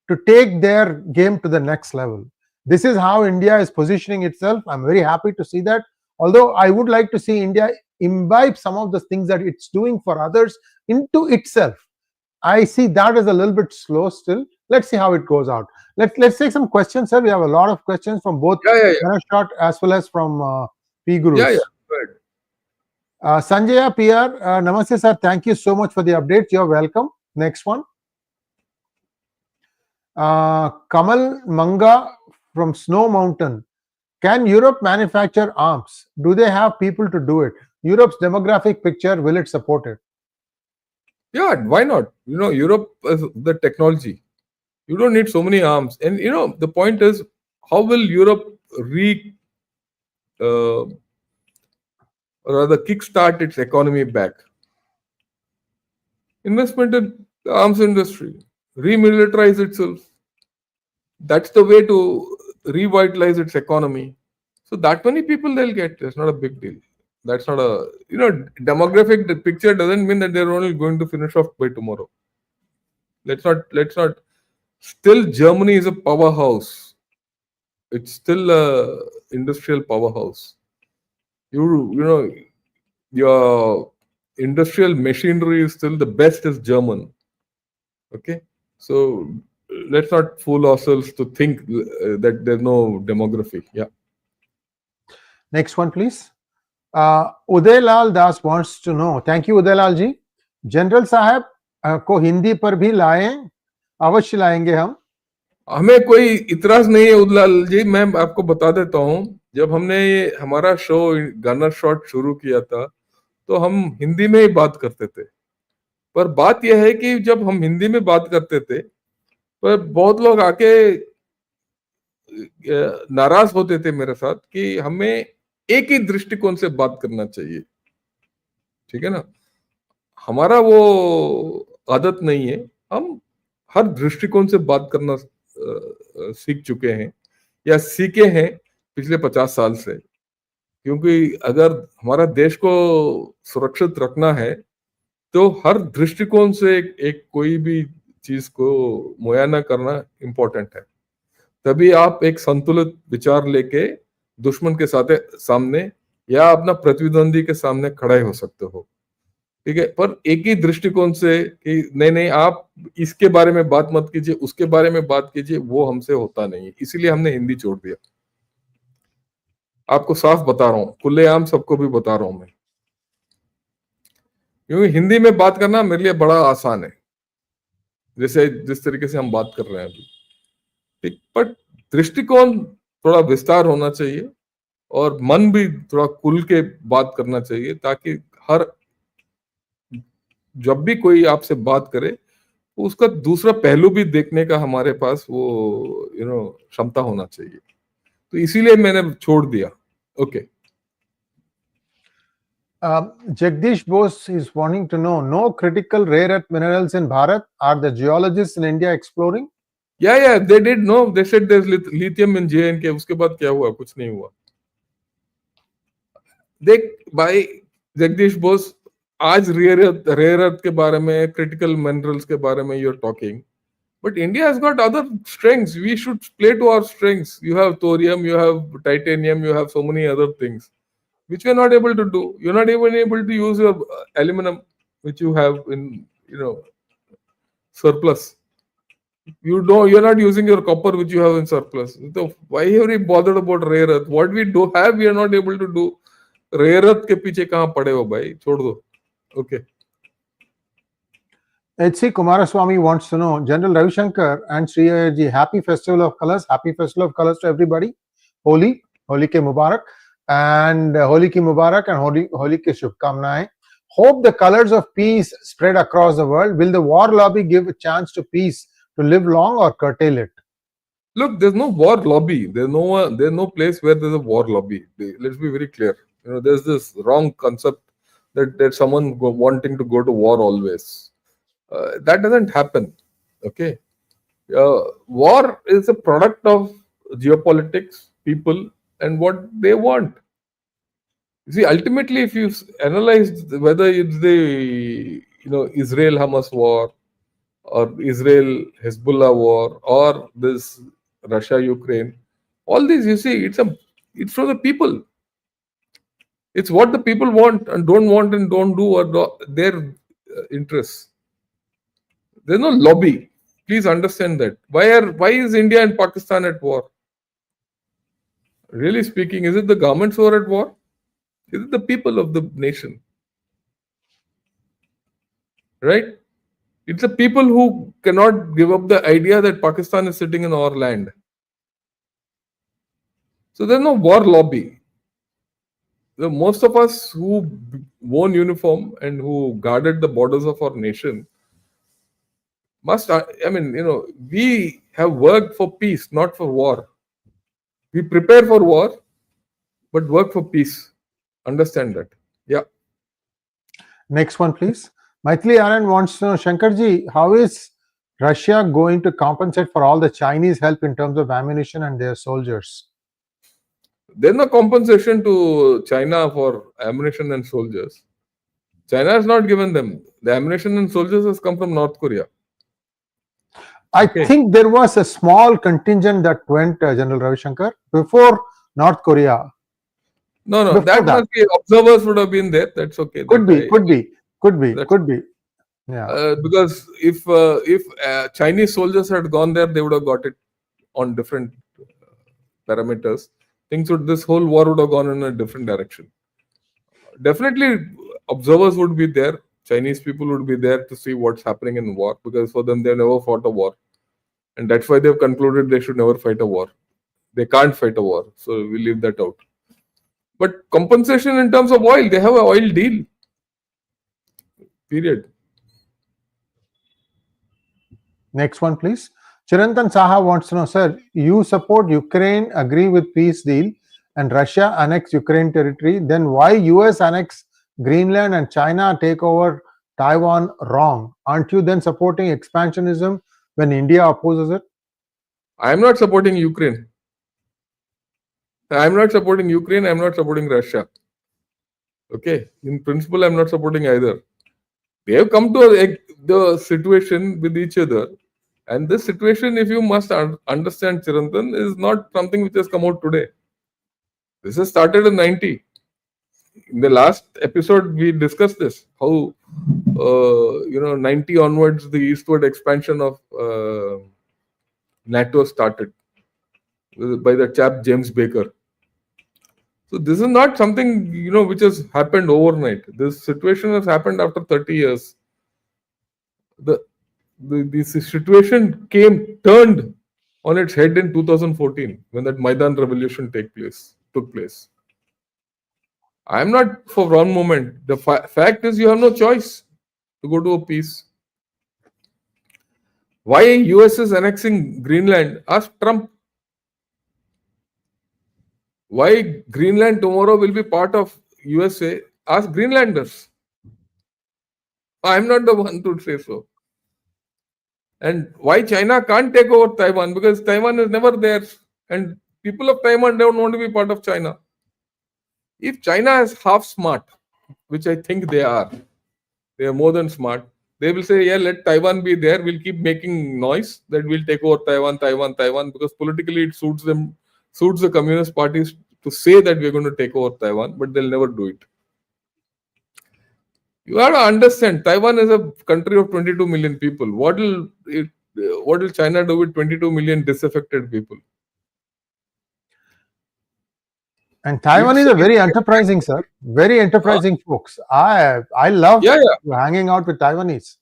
to take their game to the next level. This is how India is positioning itself. I'm very happy to see that. Although I would like to see India imbibe some of the things that it's doing for others into itself. I see that as a little bit slow still. Let's see how it goes out. Let's take some questions, sir. We have a lot of questions from both Shot as well as from P Gurus. Yeah, right. Sanjaya PR, namaste, sir. Thank you so much for the updates. You're welcome. Next one. Kamal Manga from Snow Mountain. Can Europe manufacture arms? Do they have people to do it? Europe's demographic picture, will it support it? Yeah, why not? Europe is the technology. You don't need so many arms. And the point is, how will Europe rather kickstart its economy back? Investment in the arms industry, remilitarize itself. That's the way to revitalize its economy. So that many people they'll get. That's not a big deal. That's not a demographic picture doesn't mean that they're only going to finish off by tomorrow. Let's not. Still, Germany is a powerhouse. It's still a industrial powerhouse. Your industrial machinery is still the best is German. Okay, so let's not fool ourselves to think that there's no demography. Yeah. Next one, please. Uday Lal Das wants to know. Thank you, Uday Lal ji. General साहब को हिंदी पर भी लाएं, अवश्य लाएंगे हम. हमें कोई इतराज नहीं है उदलाल जी. मैं आपको बता देता हूँ, जब हमने हमारा शो गनर शॉट शुरू किया था तो हम हिंदी में ही बात करते थे. पर बात यह है कि जब हम हिंदी में बात करते थे पर बहुत लोग आके नाराज होते थे मेरे साथ कि हमें एक ही दृष्टिकोण से बात करना चाहिए. ठीक है ना. हमारा वो आदत नहीं है. हम हर दृष्टिकोण से बात करना सीख चुके हैं या सीखे हैं पिछले 50 साल से. क्योंकि अगर हमारा देश को सुरक्षित रखना है तो हर दृष्टिकोण से एक कोई भी चीज को मुयैना करना इम्पोर्टेंट है. तभी आप एक संतुलित विचार लेके दुश्मन के सामने या अपना प्रतिद्वंदी के सामने खड़े हो सकते हो. ठीक है. पर एक ही दृष्टिकोण से कि नहीं आप इसके बारे में बात मत कीजिए, उसके बारे में बात कीजिए, वो हमसे होता नहीं है. इसीलिए हमने हिंदी छोड़ दिया. आपको साफ बता रहा हूँ, खुलेआम सबको भी बता रहा हूं मैं. क्योंकि हिंदी में बात करना मेरे लिए बड़ा आसान है, जैसे जिस तरीके से हम बात कर रहे हैं अभी. ठीक. पर दृष्टिकोण थोड़ा विस्तार होना चाहिए और मन भी थोड़ा खुल के बात करना चाहिए, ताकि हर जब भी कोई आपसे बात करे तो उसका दूसरा पहलू भी देखने का हमारे पास वो क्षमता होना चाहिए. तो इसीलिए मैंने छोड़ दिया. Okay. Jagdish Bose is wanting to know, no critical rare earth minerals in Bharat. Are the geologists in India exploring? Yeah, they did. No, they said there's lithium in JNK. उसके बाद क्या हुआ? कुछ नहीं हुआ. देख भाई जगदीश बोस, आज रेयर अर्थ के बारे में, क्रिटिकल मिनरल्स के बारे में you're talking, but India has got other strengths. We should play to our strengths. You have thorium, you have titanium, you have so many other things which we are not able to do. You're not even able to use your aluminum which you have in surplus. You're not using your copper which you have in surplus. So why are we bothered about rare earth? What we do have, we are not able to do. Rare earth के पीछे कहाँ पड़े हो भाई? छोड़ दो. Okay. H.C. Kumaraswamy wants to know, General Ravi Shankar and Sree Iyer ji, happy festival of colors. Happy festival of colors to everybody. Holi ke Mubarak, and Holi ki Mubarak and Holi ke Shubhkamnaएं. Hope the colors of peace spread across the world. Will the war lobby give a chance to peace to live long or curtail it? Look, there's no war lobby. There's no place where there's a war lobby. Let's be very clear. There's this wrong concept that someone wanting to go to war always. That doesn't happen. Okay. War is a product of geopolitics, people, and what they want. You see, ultimately, if you analyze whether it's the Israel Hamas war or Israel Hezbollah war or this Russia Ukraine, all these, you see, it's for the people. It's what the people want and don't want and don't do, or their interests. There's no lobby. Please understand that. Why is India and Pakistan at war? Really speaking, is it the governments who are at war? Is it the people of the nation? Right? It's the people who cannot give up the idea that Pakistan is sitting in our land. So there's no war lobby. Most of us who wore uniform and who guarded the borders of our nation we have worked for peace, not for war. We prepare for war, but work for peace. Understand that. Yeah. Next one, please. Maithili Anand wants to know, Shankarji, how is Russia going to compensate for all the Chinese help in terms of ammunition and their soldiers? There's no compensation to China for ammunition and soldiers. China has not given them. The ammunition and soldiers has come from North Korea. I think there was a small contingent that went, General Ravi Shankar, before North Korea. No, that must be, observers would have been there. That's okay. Could be. Yeah. Because if Chinese soldiers had gone there, they would have got it on different parameters. Things would this whole war would have gone in a different direction. Definitely, observers would be there. Chinese people would be there to see what's happening in war because for them they never fought a war, and that's why they've concluded they should never fight a war. They can't fight a war, so we leave that out. But compensation in terms of oil, they have an oil deal. Period. Next one, please. Chirantan Saha wants to know, sir, you support Ukraine, agree with peace deal, and Russia annex Ukraine territory. Then why US annex Greenland and China take over Taiwan wrong? Aren't you then supporting expansionism when India opposes it? I am not supporting Ukraine. I am not supporting Ukraine. I am not supporting Russia. Okay. In principle, I am not supporting either. They have come to the situation with each other. And this situation, if you must understand, Chirantan, is not something which has come out today. This has started in 90. In the last episode, we discussed this how 90 onwards the eastward expansion of NATO started by the chap James Baker. So this is not something which has happened overnight. This situation has happened after 30 years. The situation turned on its head in 2014 when that Maidan revolution took place. I am not for one moment. The fact is you have no choice to go to a peace. Why US is annexing Greenland? Ask Trump. Why Greenland tomorrow will be part of USA? Ask Greenlanders. I am not the one to say so. And why China can't take over Taiwan? Because Taiwan is never theirs. And people of Taiwan don't want to be part of China. If China is half smart, which I think they are more than smart, they will say, yeah, let Taiwan be there. We'll keep making noise that we'll take over Taiwan, because politically it suits them, suits the communist parties to say that we're going to take over Taiwan, but they'll never do it. You have to understand, Taiwan is a country of 22 million people. What will China do with 22 million disaffected people? And Taiwan is a very enterprising, sir. Very enterprising folks. I love hanging out with Taiwanese.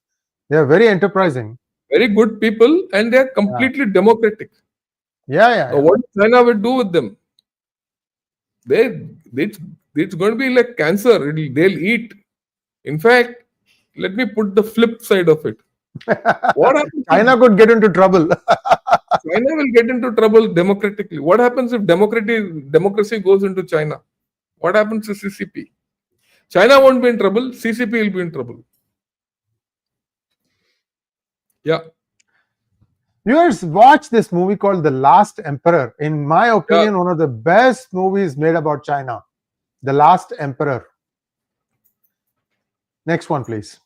They are very enterprising. Very good people, and they are completely democratic. So what China will do with them? It's going to be like cancer. They'll eat. In fact, let me put the flip side of it. What happens? China could get into trouble. China will get into trouble democratically. What happens if democracy goes into China? What happens to CCP? China won't be in trouble. CCP will be in trouble. Yeah. Viewers, watch this movie called The Last Emperor. In my opinion, one of the best movies made about China. The Last Emperor. Next one, please.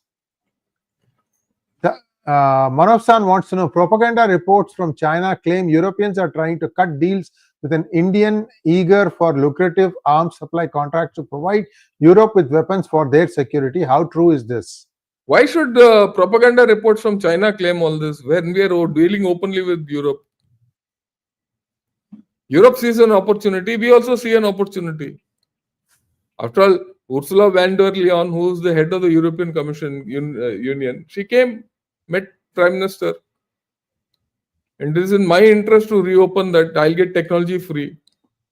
Manav-san wants to know, propaganda reports from China claim Europeans are trying to cut deals with an Indian eager for lucrative arms supply contracts to provide Europe with weapons for their security. How true is this? Why should propaganda reports from China claim all this when we are dealing openly with Europe? Europe sees an opportunity. We also see an opportunity. After all, Ursula von der Leyen, who is the head of the European Commission Union, she came, met Prime Minister. And it is in my interest to reopen that. I'll get technology free.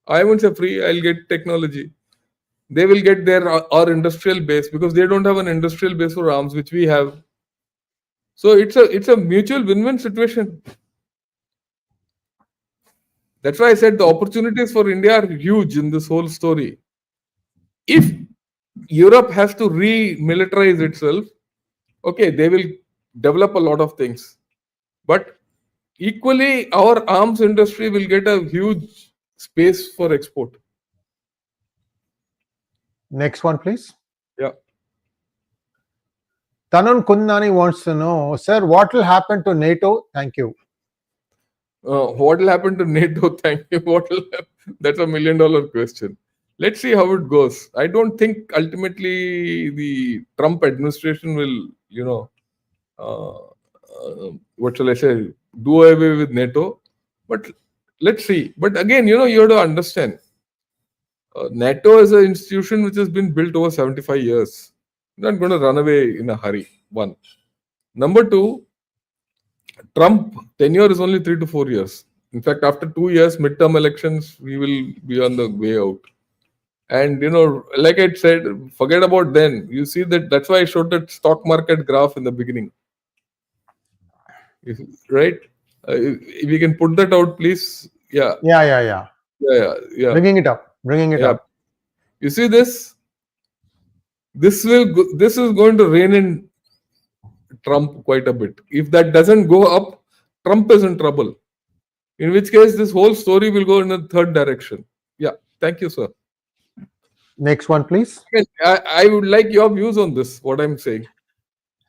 I won't say free, I'll get technology. They will get our industrial base because they don't have an industrial base for arms, which we have. So it's a mutual win-win situation. That's why I said the opportunities for India are huge in this whole story. If Europe has to re-militarize itself, okay, they will develop a lot of things. But equally, our arms industry will get a huge space for export. Next one, please. Yeah. Tanun Kunnani wants to know, sir, what will happen to NATO? Thank you. What will happen to NATO? Thank you. That's $1 million question. Let's see how it goes. I don't think ultimately the Trump administration will, what shall I say, do away with NATO. But let's see. But again, you have to understand, NATO is an institution which has been built over 75 years. You're not going to run away in a hurry. One. Number two, Trump tenure is only 3 to 4 years. In fact, after 2 years, midterm elections, we will be on the way out. And like I said, forget about then. You see that's why I showed that stock market graph in the beginning. Right? If we can put that out, please. Yeah. Yeah. Bringing it up. You see this? This is going to rein in Trump quite a bit. If that doesn't go up, Trump is in trouble. In which case, this whole story will go in a third direction. Yeah. Thank you, sir. Next one, please. I would like your views on this, what I'm saying.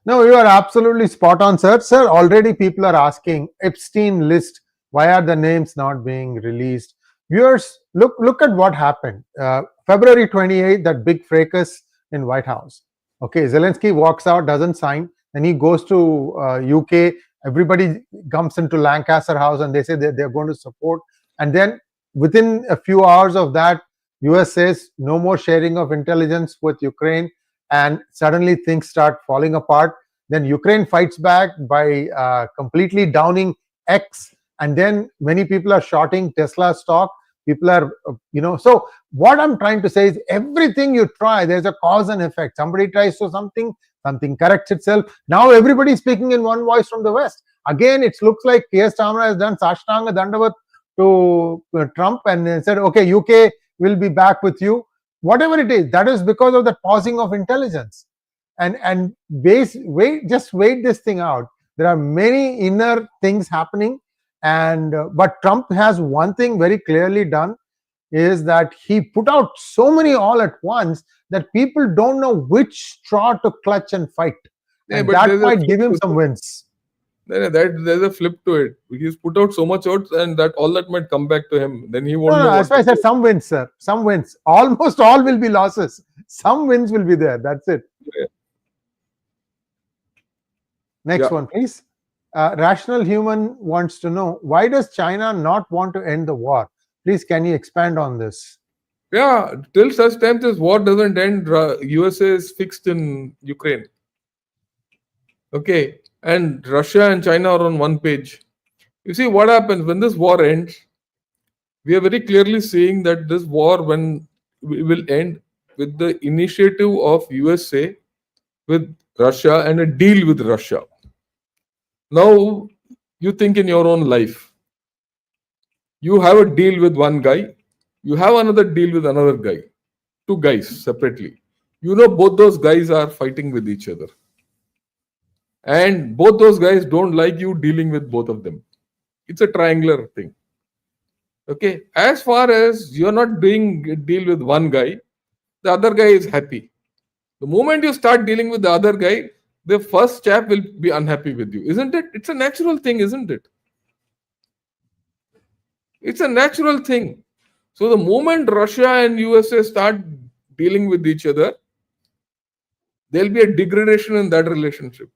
No, you are absolutely spot on, sir. Sir, already people are asking Epstein list. Why are the names not being released? Viewers, look at what happened. February 28th, that big fracas in White House. Okay, Zelensky walks out, doesn't sign, and he goes to UK. Everybody comes into Lancaster House and they say that they're going to support. And then within a few hours of that, US says no more sharing of intelligence with Ukraine, and suddenly things start falling apart. Then Ukraine fights back by completely downing X, and then many people are shorting Tesla stock. People are, so what I'm trying to say is everything you try, there's a cause and effect. Somebody tries to something corrects itself. Now everybody is speaking in one voice from the West. Again, it looks like Keir Starmer has done Sashtanga Dandavat to Trump and said, okay, UK will be back with you. Whatever it is, that is because of the pausing of intelligence. And wait this thing out. There are many inner things happening. And but Trump has one thing very clearly done, is that he put out so many all at once that people don't know which straw to clutch and fight. Yeah, and but that might give him some wins. There's a flip to it. He's put out so much out, and that all that might come back to him. Then he won't know. That's why I said some wins, sir. Some wins. Almost all will be losses. Some wins will be there. That's it. Yeah. Next one, please. Rational Human wants to know, why does China not want to end the war? Please, can you expand on this? Yeah, till such time this war doesn't end, USA is fixed in Ukraine. Okay, and Russia and China are on one page. You see what happens when this war ends. We are very clearly seeing that this war will end with the initiative of USA with Russia and a deal with Russia. Now, you think in your own life. You have a deal with one guy. You have another deal with another guy. Two guys separately. Both those guys are fighting with each other. And both those guys don't like you dealing with both of them. It's a triangular thing. Okay. As far as you're not doing a deal with one guy, the other guy is happy. The moment you start dealing with the other guy, the first chap will be unhappy with you, isn't it? It's a natural thing, isn't it? It's a natural thing. So the moment Russia and USA start dealing with each other, there'll be a degradation in that relationship.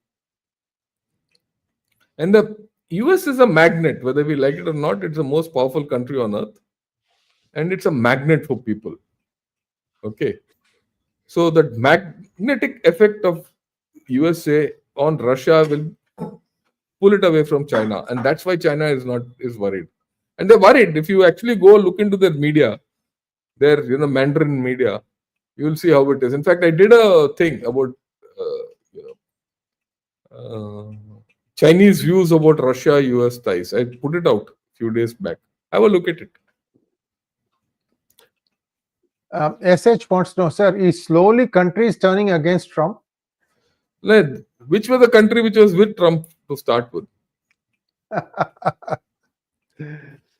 And the US is a magnet, whether we like it or not. It's the most powerful country on earth. And it's a magnet for people. Okay. So the magnetic effect of USA on Russia will pull it away from China. And that's why China is worried. And they're worried. If you actually go look into their media, their Mandarin media, you will see how it is. In fact, I did a thing about Chinese views about Russia-US ties. I put it out a few days back. Have a look at it. SH wants to know, sir, is slowly countries turning against Trump? Which was the country which was with Trump to start with?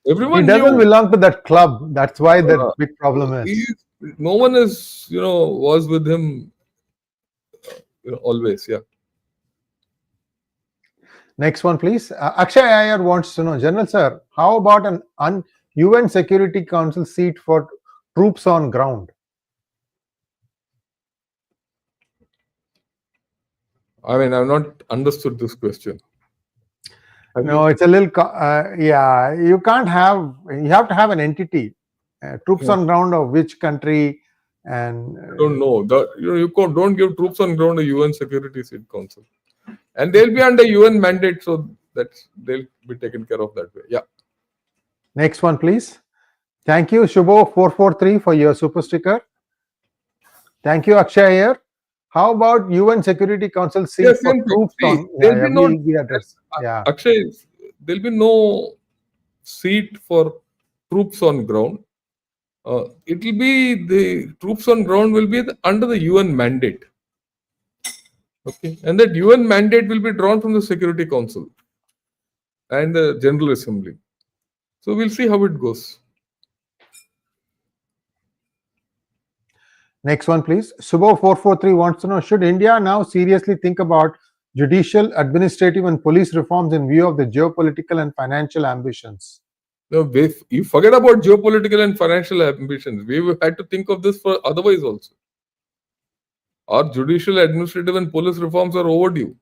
Everyone he doesn't belong to that club. That's why the big problem is. No one is, was with him always. Yeah. Next one, please. Akshay Iyer wants to know, General Sir, how about an UN Security Council seat for troops on ground? I mean, I've not understood this question. No, it's a little, yeah, you can't have, you have to have an entity, troops on ground of which country, and I don't know. Don't give troops on ground to UN Security Council, and they'll be under UN mandate, so they'll be taken care of that way. Yeah. next one, please. Thank you, Shubho443 for your super sticker. Thank you, Akshay Iyer. How about UN Security Council seat Yes, for same thing. troops See, on? there'll be no We address. Yeah. Akshay. There'll be no seat for troops on ground. It will be the troops on ground will be under the UN mandate. Okay, and that UN mandate will be drawn from the Security Council and the General Assembly. So we'll see how it goes. Next one, please. Subho443 wants to know, should India now seriously think about judicial, administrative, and police reforms in view of the geopolitical and financial ambitions? No, if you forget about geopolitical and financial ambitions, we had to think of this for otherwise also. Our judicial, administrative, and police reforms are overdue.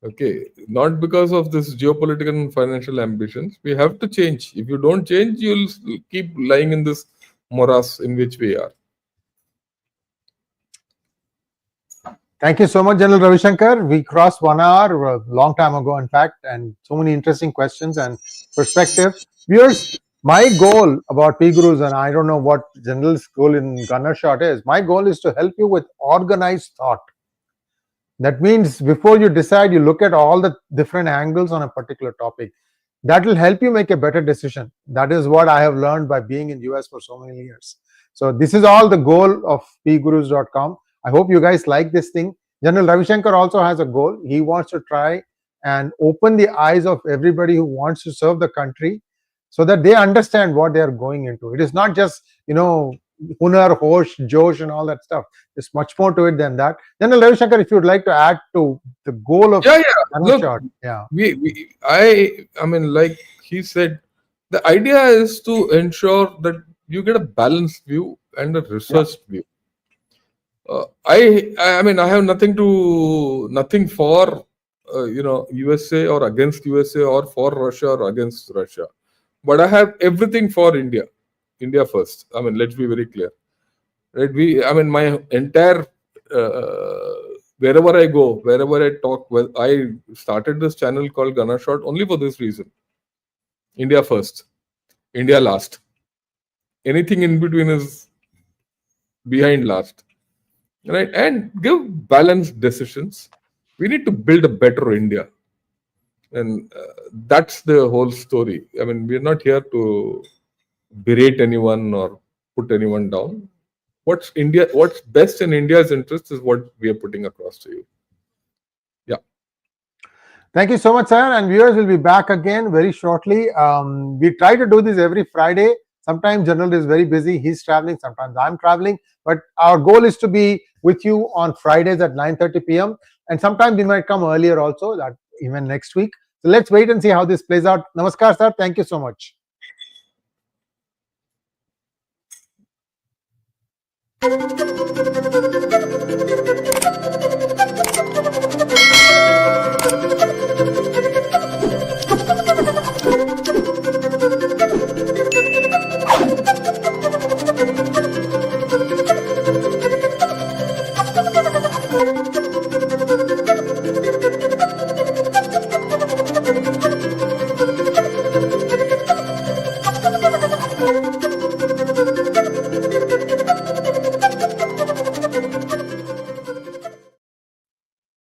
Okay, not because of this geopolitical and financial ambitions. We have to change. If you don't change, you'll keep lying in this morass in which we are. Thank you so much, General Ravi Shankar. We crossed 1 hour a long time ago, in fact, and so many interesting questions and perspective. Viewers, my goal about P Gurus, and I don't know what General's goal in gunner shot is, my goal is to help you with organized thought. That means before you decide, you look at all the different angles on a particular topic. That will help you make a better decision. That is what I have learned by being in US for so many years. So this is all the goal of pgurus.com. I hope you guys like this thing. General Ravi Shankar also has a goal. He wants to try and open the eyes of everybody who wants to serve the country so that they understand what they are going into. It is not just, Hunar, Hosh, Josh, and all that stuff. There's much more to it than that. General Ravi Shankar, if you'd like to add to the goal of Look, yeah. I mean, like he said, the idea is to ensure that you get a balanced view and a researched view. I mean, I have nothing for USA or against USA or for Russia or against Russia, but I have everything for India first. I mean, let's be very clear, right? I mean, my entire wherever I go, wherever I talk, I started this channel called Gunner Shot only for this reason: India first, India last. Anything in between is behind last. Right, and give balanced decisions. We need to build a better India, and that's the whole story. I mean, we're not here to berate anyone or put anyone down. What's best in India's interest is what we are putting across to you. Yeah. Thank you so much, sir. And viewers will be back again very shortly. We try to do this every Friday. Sometimes General is very busy. He's traveling. Sometimes I'm traveling. But our goal is to be with you on Fridays at 9:30 p.m. And sometimes we might come earlier also, that even next week. So let's wait and see how this plays out. Namaskar, sir. Thank you so much.